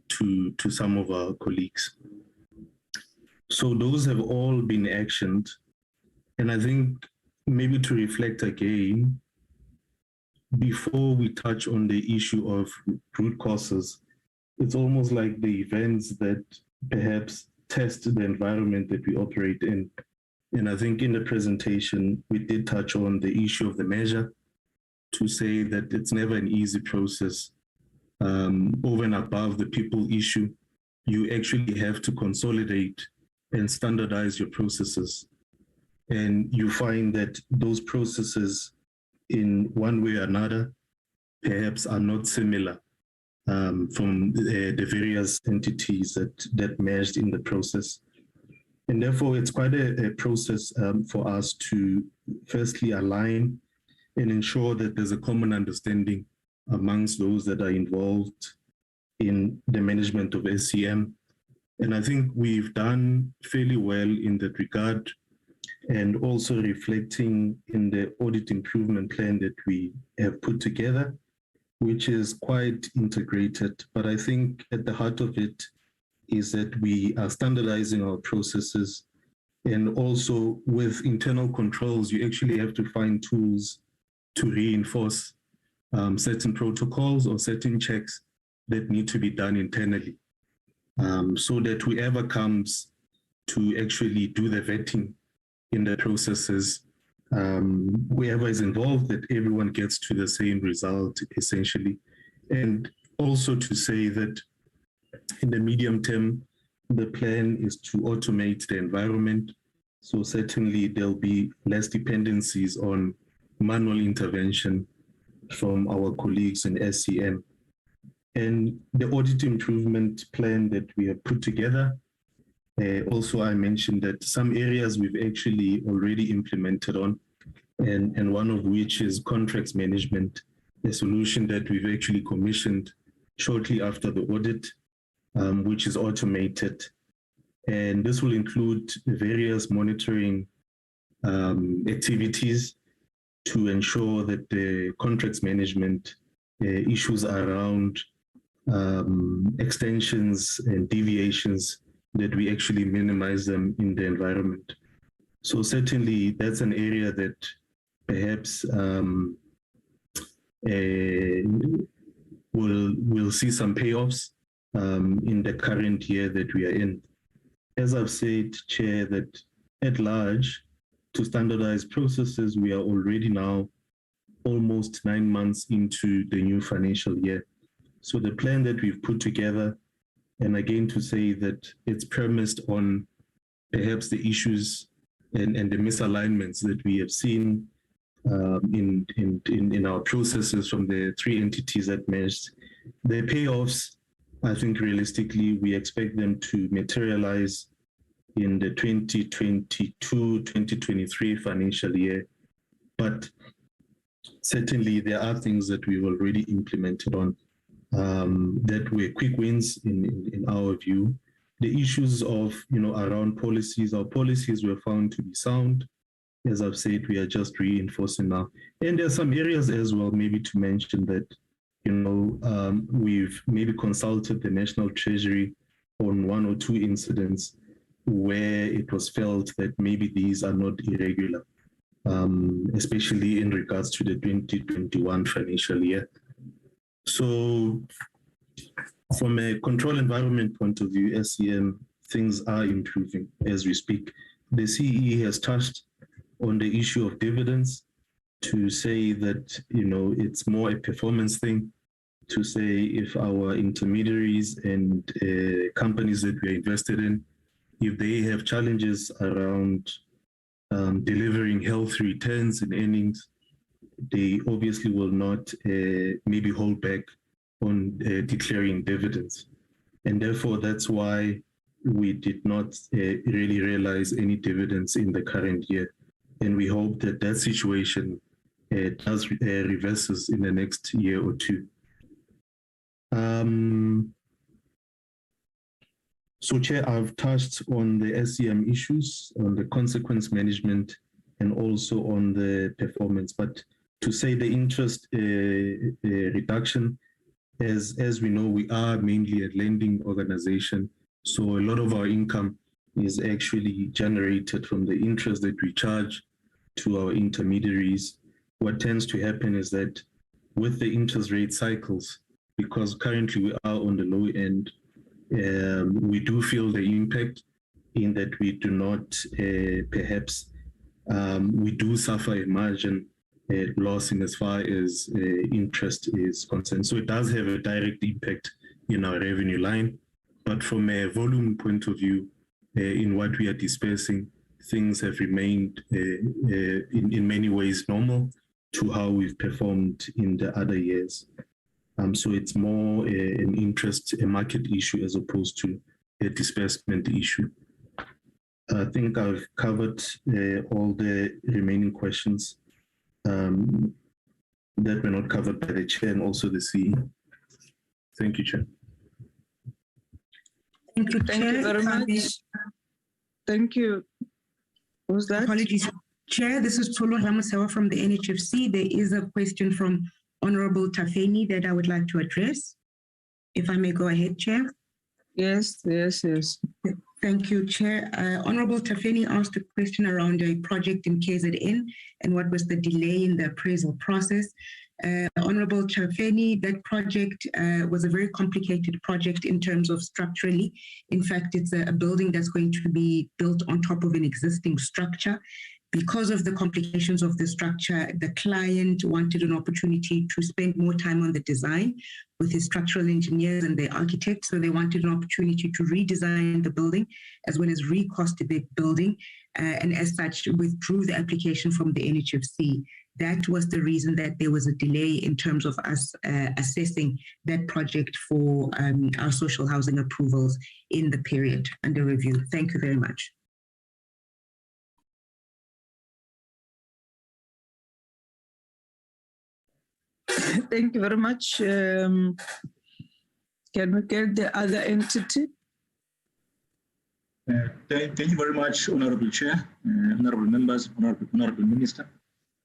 Speaker 6: to some of our colleagues. So those have all been actioned. And I think maybe to reflect again, before we touch on the issue of root causes, it's almost like the events that perhaps test the environment that we operate in.
Speaker 15: And I think in the presentation, we did touch on the issue of the measure to say that it's never an easy process. Over and above the people issue, you actually have to consolidate and standardize your processes. And you find that those processes in one way or another perhaps are not similar from the various entities that merged in the process. And therefore, it's quite a process for us to firstly align and ensure that there's a common understanding amongst those that are involved in the management of SCM. And I think we've done fairly well in that regard, and also reflecting in the audit improvement plan that we have put together, which is quite integrated. But I think at the heart of it is that we are standardizing our processes, and also with internal controls, you actually have to find tools to reinforce certain protocols or certain checks that need to be done internally, so that whoever comes to actually do the vetting in the processes, whoever is involved, that everyone gets to the same result, essentially. And also to say that in the medium term, the plan is to automate the environment. So certainly there'll be less dependencies on manual intervention from our colleagues in SCM. And the audit improvement plan that we have put together, also I mentioned that some areas we've actually already implemented on, and one of which is contracts management, a solution that we've actually commissioned shortly after the audit, which is automated. And this will include various monitoring activities to ensure that the contracts management issues around extensions and deviations, that we actually minimize them in the environment. So certainly that's an area that perhaps we'll see some payoffs in the current year that we are in. As I've said, Chair, that at large, to standardize processes, we are already now almost 9 months into the new financial year. So the plan that we've put together, and again to say that it's premised on perhaps the issues and the misalignments that we have seen in our processes from the 3 entities that merged. The payoffs, I think realistically, we expect them to materialize in the 2022-2023 financial year. But certainly there are things that we've already implemented on that were quick wins in our view. The issues of, around policies, our policies were found to be sound. As I've said, we are just reinforcing now. And there are some areas as well, maybe to mention that, we've maybe consulted the National Treasury on 1 or 2 incidents where it was felt that maybe these are not irregular, especially in regards to the 2021 financial year. So from a control environment point of view, SCM, things are improving as we speak. The CE has touched on the issue of dividends to say that, it's more a performance thing, to say if our intermediaries and companies that we are invested in, if they have challenges around delivering healthy returns and earnings, they obviously will not maybe hold back on declaring dividends. And therefore, that's why we did not really realize any dividends in the current year. And we hope that that situation does reverses in the next year or 2. So Chair, I've touched on the SCM issues, on the consequence management, and also on the performance. But to say the interest reduction, as we know, we are mainly a lending organization. So a lot of our income is actually generated from the interest that we charge to our intermediaries. What tends to happen is that with the interest rate cycles, because currently we are on the low end, we do feel the impact in that we do not perhaps, we do suffer a margin loss in as far as interest is concerned. So it does have a direct impact in our revenue line. But from a volume point of view, in what we are dispersing, things have remained in many ways normal to how we've performed in the other years. So it's more an interest, a market issue as opposed to a disbursement issue. I think I've covered all the remaining questions that were not covered by the Chair and also the CEO. Thank you, Chair.
Speaker 9: Thank you,
Speaker 3: Thank you very much. Thank you. Who's that?
Speaker 9: Apologies. Chair, this is Tolo Ramosewa from the NHFC. There is a question from Honorable Tafeni that I would like to address. If I may go ahead, Chair.
Speaker 3: Yes.
Speaker 9: Thank you, Chair. Honorable Tafeni asked a question around a project in KZN and what was the delay in the appraisal process. Honorable Tafeni, that project was a very complicated project in terms of structurally. In fact, it's a building that's going to be built on top of an existing structure. Because of the complications of the structure, the client wanted an opportunity to spend more time on the design with his structural engineers and the architects. So they wanted an opportunity to redesign the building as well as recost the building. And as such, withdrew the application from the NHFC. That was the reason that there was a delay in terms of us assessing that project for our social housing approvals in the period under review. Thank you very much.
Speaker 3: Thank you very much. Can we get the other entity?
Speaker 16: Thank you very much, Honorable Chair, Honorable Members, Honorable Minister.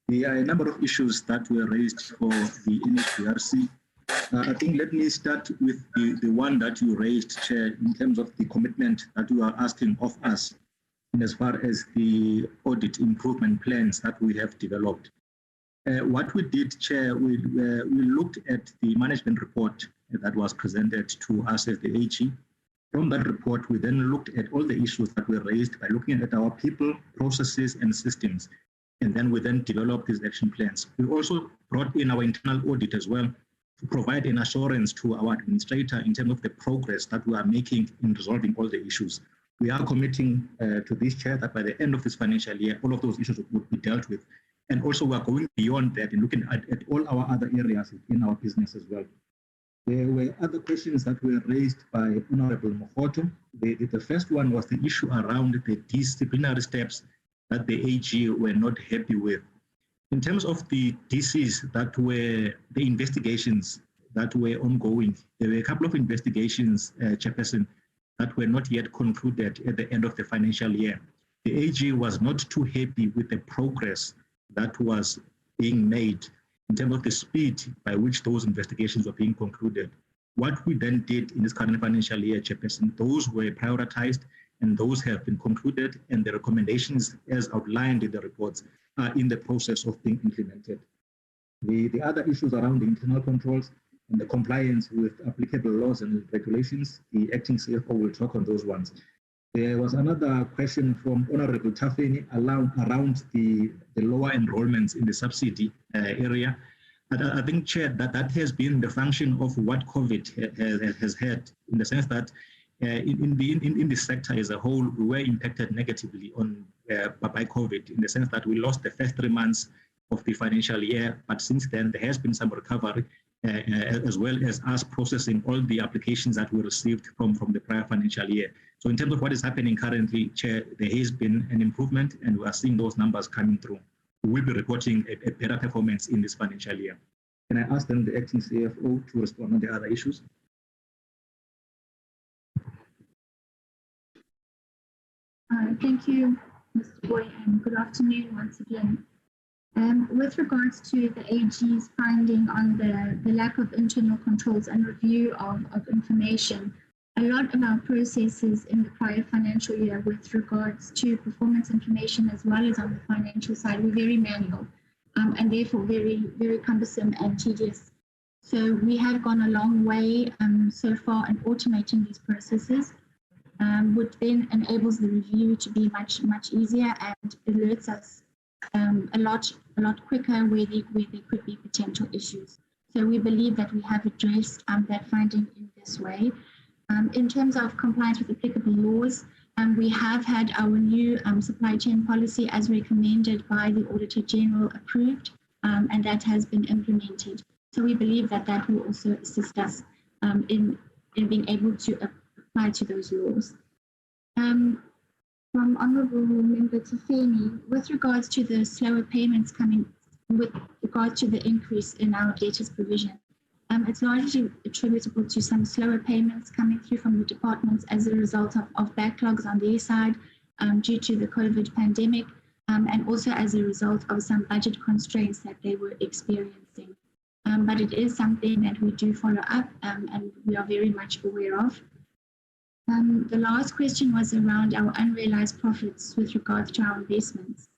Speaker 16: There are a number of issues that were raised for the NHBRC. I think let me start with the one that you raised, Chair, in terms of the commitment that you are asking of us in as far as the audit improvement plans that we have developed. What we did, Chair, we looked at the management report that was presented to us as the AG. From that report, we then looked at all the issues that were raised by looking at our people, processes, and systems. And then we then developed these action plans. We also brought in our internal audit as well to provide an assurance to our administrator in terms of the progress that we are making in resolving all the issues. We are committing to this, Chair, that by the end of this financial year, all of those issues would be dealt with. And also we are going beyond that and looking at all our other areas in our business as well. There were other questions that were raised by Honorable Mohoto. The first one was the issue around the disciplinary steps that the AG were not happy with. In terms of the DCs that were, the investigations that were ongoing, there were a couple of investigations, Chairperson, that were not yet concluded at the end of the financial year. The AG was not too happy with the progress that was being made in terms of the speed by which those investigations were being concluded. What we then did in this current financial year, Chairperson, those were prioritized and those have been concluded, and the recommendations as outlined in the reports are in the process of being implemented. The other issues around the internal controls and the compliance with applicable laws and regulations, the acting CFO will talk on those ones. There was another question from Honorable Tafeni around the lower enrollments in the subsidy area. I think, Chair, that has been the function of what COVID has had, in the sense that in the sector as a whole, we were impacted negatively by COVID, in the sense that we lost the first 3 months of the financial year, but since then there has been some recovery, as well as us processing all the applications that we received from the prior financial year. So in terms of what is happening currently, Chair, there has been an improvement and we are seeing those numbers coming through. We will be reporting a better performance in this financial year. Can I ask then the acting CFO to respond on the other issues?
Speaker 1: Thank you, Mr. Boy, and good afternoon once again. With regards to the AG's finding on the lack of internal controls and review of information, a lot of our processes in the prior financial year with regards to performance information as well as on the financial side were very manual and therefore very, very cumbersome and tedious. So we have gone a long way so far in automating these processes. which then enables the review to be much easier and alerts us a lot quicker where there could be potential issues. So we believe that we have addressed that finding in this way. In terms of compliance with applicable laws, we have had our new supply chain policy as recommended by the Auditor General approved, and that has been implemented. So we believe that that will also assist us in being able to apply to those laws. From Honourable Member Tafeni, with regards to the slower payments coming, with regards to the increase in our debtors provision, it's largely attributable to some slower payments coming through from the departments as a result of backlogs on their side due to the COVID pandemic, and also as a result of some budget constraints that they were experiencing. But it is something that we do follow up and we are very much aware of. The last question was around our unrealized profits with regards to our investments.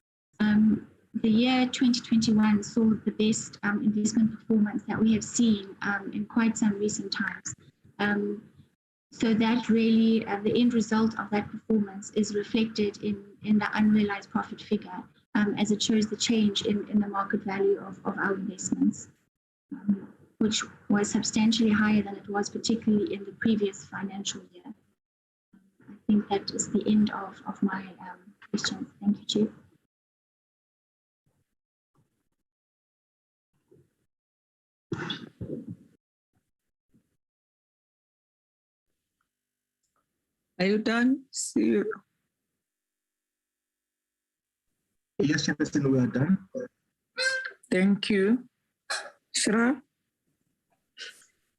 Speaker 1: The year 2021 saw the best investment performance that we have seen in quite some recent times. So that really, the end result of that performance is reflected in the unrealized profit figure, as it shows the change in the market value of our investments, which was substantially higher than it was particularly in the previous financial year. I think that is the end of my questions. Thank you, Chair.
Speaker 3: Are you done? See you.
Speaker 16: Yes, Chairperson, we are done.
Speaker 3: Thank you. SHRA?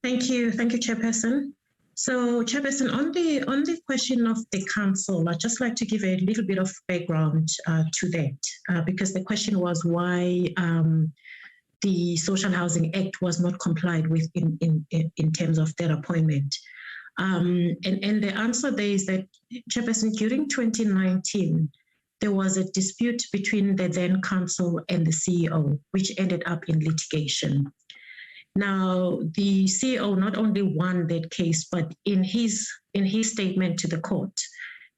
Speaker 5: Thank you, Chairperson. So, Chairperson, on the question of the council, I'd just like to give a little bit of background to that, because the question was why the Social Housing Act was not complied with in terms of their appointment. And the answer there is that, Chairperson, during 2019, there was a dispute between the then council and the CEO, which ended up in litigation. Now, the CEO not only won that case, but in his statement to the court,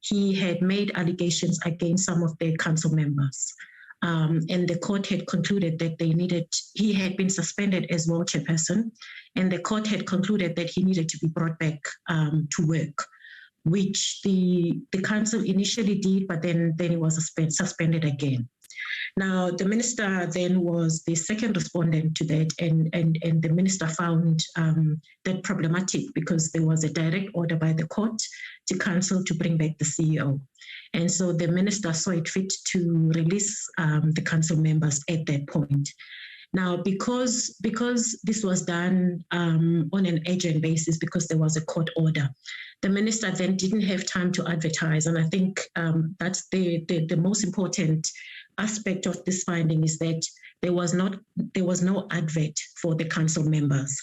Speaker 5: he had made allegations against some of the council members. And the court had concluded that he had been suspended as well, Chairperson, and the court had concluded that he needed to be brought back to work, which the council initially did, but then he was suspended again. Now, the minister then was the second respondent to that, and the minister found that problematic because there was a direct order by the court to council to bring back the CEO. And so the minister saw it fit to release the council members at that point. Now, because this was done on an urgent basis, because there was a court order, the minister then didn't have time to advertise. And I think that's the most important aspect of this finding, is that there was no advert for the council members.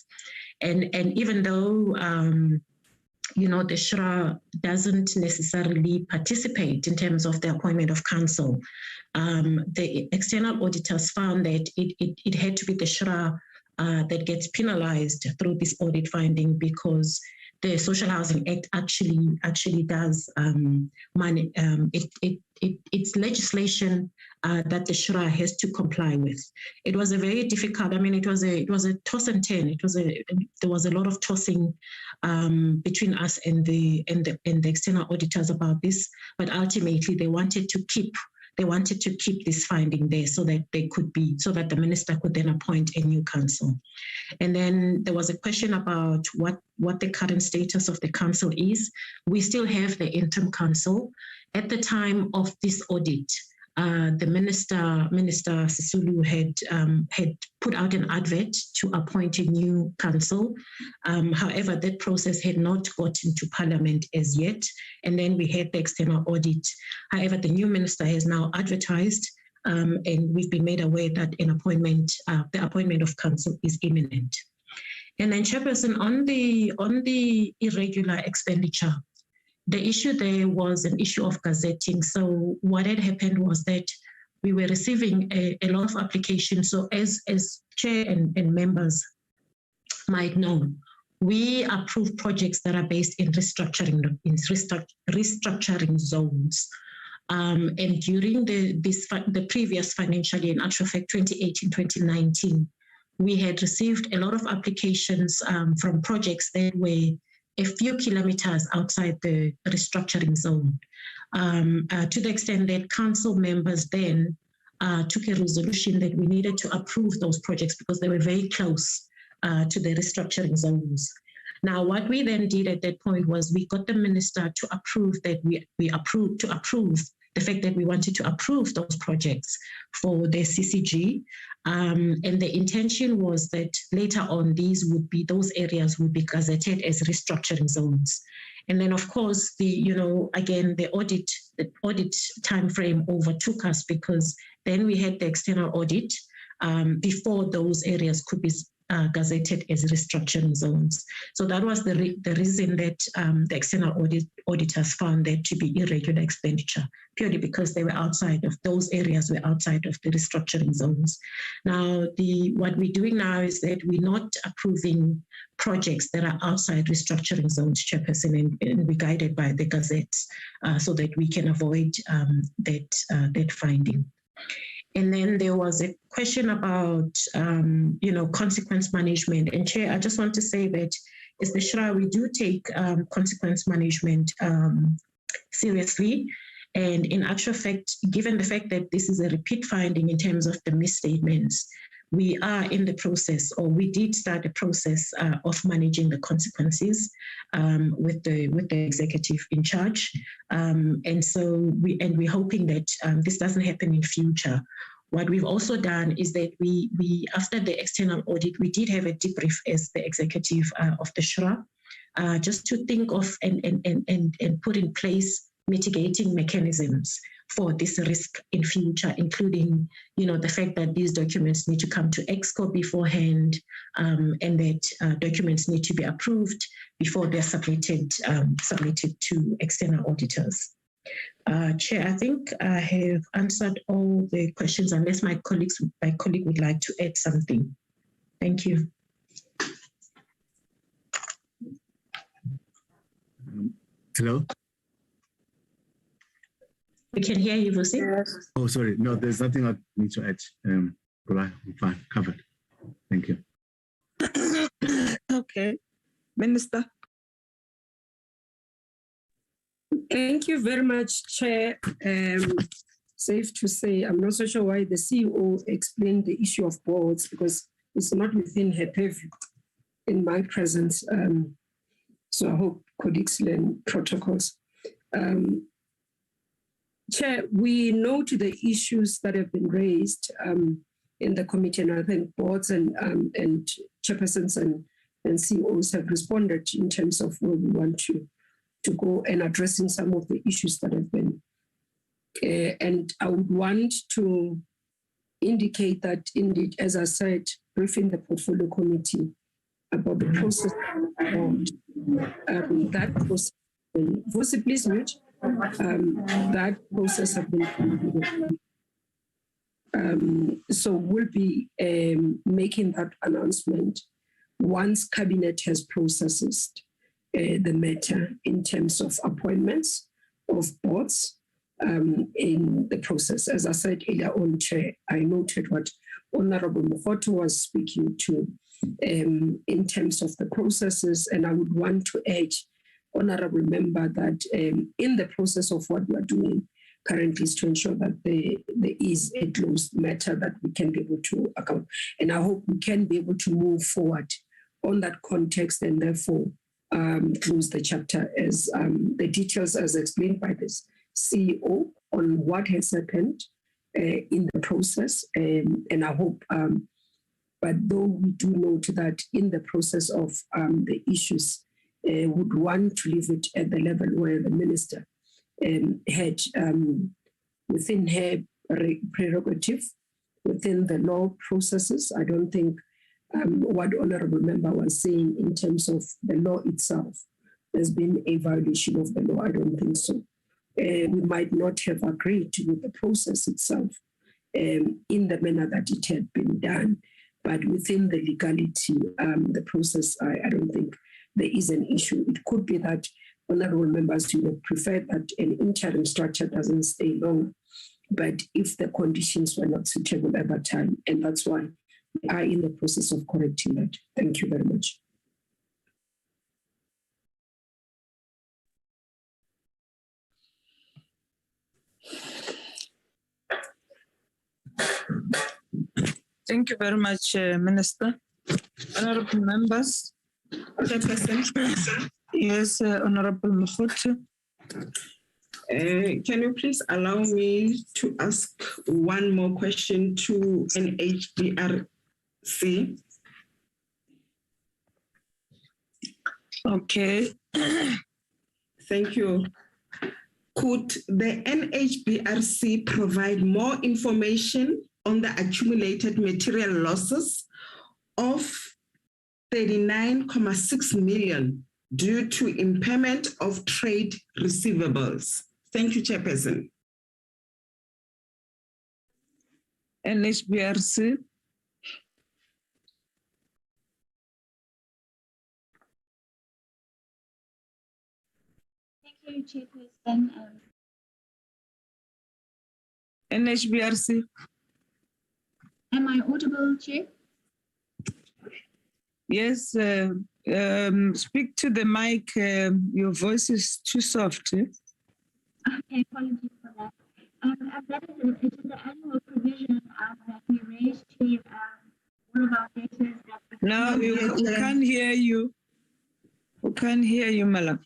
Speaker 5: And even though the SHRA doesn't necessarily participate in terms of the appointment of council, the external auditors found that it had to be the SHRA that gets penalized through this audit finding, because the Social Housing Act actually does it's legislation that the SHRA has to comply with. It was a very difficult. I mean, it was a toss and turn. There was a lot of tossing between us and the external auditors about this. But ultimately, they wanted to keep this finding there so that the minister could then appoint a new council. And then there was a question about what the current status of the council is. We still have the interim council. At the time of this audit, the Minister Sisulu had put out an advert to appoint a new council. However, that process had not gotten to Parliament as yet. And then we had the external audit. However, the new minister has now advertised, and we've been made aware that the appointment of council is imminent. And then, Chairperson, on the irregular expenditure, the issue there was an issue of gazetting. So what had happened was that we were receiving a lot of applications. So as chair and members might know, we approve projects that are based in restructuring zones. And during the previous financial year, in actual fact, 2018-2019, we had received a lot of applications from projects that were a few kilometers outside the restructuring zone, to the extent that council members then took a resolution that we needed to approve those projects because they were very close to the restructuring zones. Now, what we then did at that point was we got the minister to approve that we approve the fact that we wanted to approve those projects for the CCG. And the intention was that later on, those areas would be gazetted as restructuring zones. And then, of course, the audit timeframe overtook us because then we had the external audit before those areas could be gazetted as restructuring zones. So that was the reason that the external auditors found that to be irregular expenditure, purely because they were outside of those areas, were outside of the restructuring zones. Now, what we're doing now is that we're not approving projects that are outside restructuring zones, Chairperson, and we're guided by the gazettes so that we can avoid that finding. And then there was a question about, consequence management. And Chair, I just want to say that as the SHRA, we do take consequence management seriously. And in actual fact, given the fact that this is a repeat finding in terms of the misstatements, we are in the process, or we did start the process of managing the consequences with the executive in charge, and we're hoping that this doesn't happen in future. What we've also done is that we after the external audit, we did have a debrief as the executive of the SHRA, just to think of and put in place mitigating mechanisms for this risk in future, including, the fact that these documents need to come to EXCO beforehand, and that documents need to be approved before they're submitted to external auditors. Chair, I think I have answered all the questions, unless my colleague would like to add something. Thank you.
Speaker 6: Hello?
Speaker 5: We can hear you, Vusi.
Speaker 6: Yes. Oh, sorry. No, there's nothing I need to add. I'm fine, covered. Thank you.
Speaker 12: Okay. Minister. Thank you very much, Chair. Safe to say, I'm not so sure why the CEO explained the issue of boards, because it's not within her purview in my presence. So I hope colleagues learn protocols. Chair, we note the issues that have been raised in the committee, and I think boards and chairpersons and CEOs have responded in terms of where we want to go and addressing some of the issues that have been. And I would want to indicate that indeed, as I said, briefing the portfolio committee about the process that process. Voice, please mute. That process has been completed. So we'll be making that announcement once Cabinet has processed the matter in terms of appointments of boards in the process. As I said earlier on, Chair, I noted what Honorable Mokhoto was speaking to in terms of the processes, and I would want to urge Honorable Member that in the process of what we are doing currently is to ensure that there is a closed matter that we can be able to account. And I hope we can be able to move forward on that context and therefore close the chapter as the details as explained by this CEO on what has happened in the process. And I hope, but though we do note that in the process of the issues, would want to leave it at the level where the minister had within her prerogative, within the law processes. I don't think what Honorable Member was saying in terms of the law itself, there's been a violation of the law. I don't think so. We might not have agreed with the process itself in the manner that it had been done, but within the legality, the process, I don't think there is an issue. It could be that honorable members, you would prefer that an interim structure doesn't stay long, but if the conditions were not suitable at that time, and that's why we are in the process of correcting that. Thank you very much.
Speaker 3: Thank you very much, Minister. Honorable members.
Speaker 7: Chairperson.
Speaker 3: Yes, Honorable Mokhoto.
Speaker 7: Can you please allow me to ask one more question to NHBRC?
Speaker 3: Okay.
Speaker 7: Thank you. Could the NHBRC provide more information on the accumulated material losses of 39.6 million due to impairment of trade receivables? Thank you, Chairperson.
Speaker 3: NHBRC.
Speaker 1: Thank you, Chairperson.
Speaker 3: NHBRC.
Speaker 1: Am I audible, Chair?
Speaker 3: Yes, speak to the mic. Your voice is too soft.
Speaker 1: Okay, apologies for that. That is it is the annual provision that we raised to all of our debtors.
Speaker 3: No, we can't hear you. We can't hear you, Mala.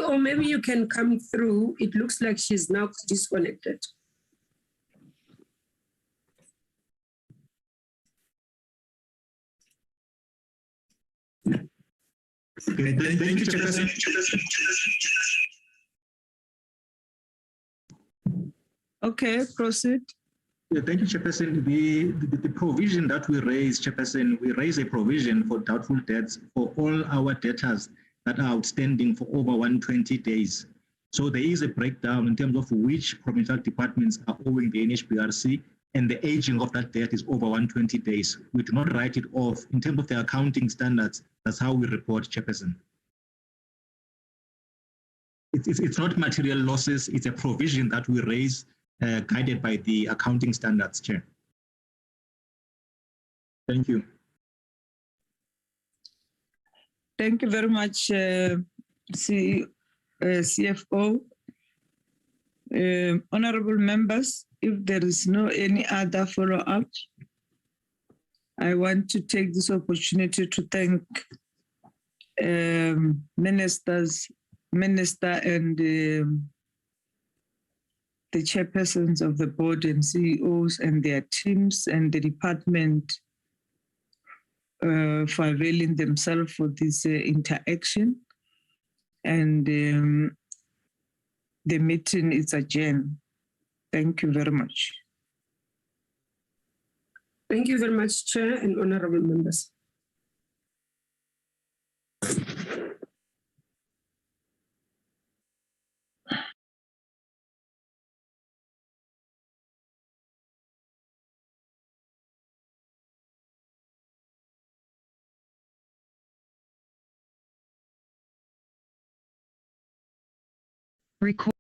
Speaker 12: Or maybe you can come through. It looks like she's now disconnected.
Speaker 16: Okay, thank you, Chairperson.
Speaker 3: Okay, proceed.
Speaker 16: Yeah, thank you, Chairperson. The provision that we raise, Chairperson, we raise a provision for doubtful debts for all our debtors that are outstanding for over 120 days. So there is a breakdown in terms of which provincial departments are owing the NHBRC, and the aging of that debt is over 120 days. We do not write it off. In terms of the accounting standards, that's how we report, Chairperson. It's not material losses, it's a provision that we raise guided by the accounting standards, Chair. Thank you.
Speaker 3: Thank you very much, CFO. Honorable members, if there is no any other follow-up, I want to take this opportunity to thank Minister and the chairpersons of the board and CEOs and their teams and the department for availing themselves for this interaction. And the meeting is adjourned. Thank you very much.
Speaker 12: Thank you very much, Chair and honorable members.
Speaker 17: Record.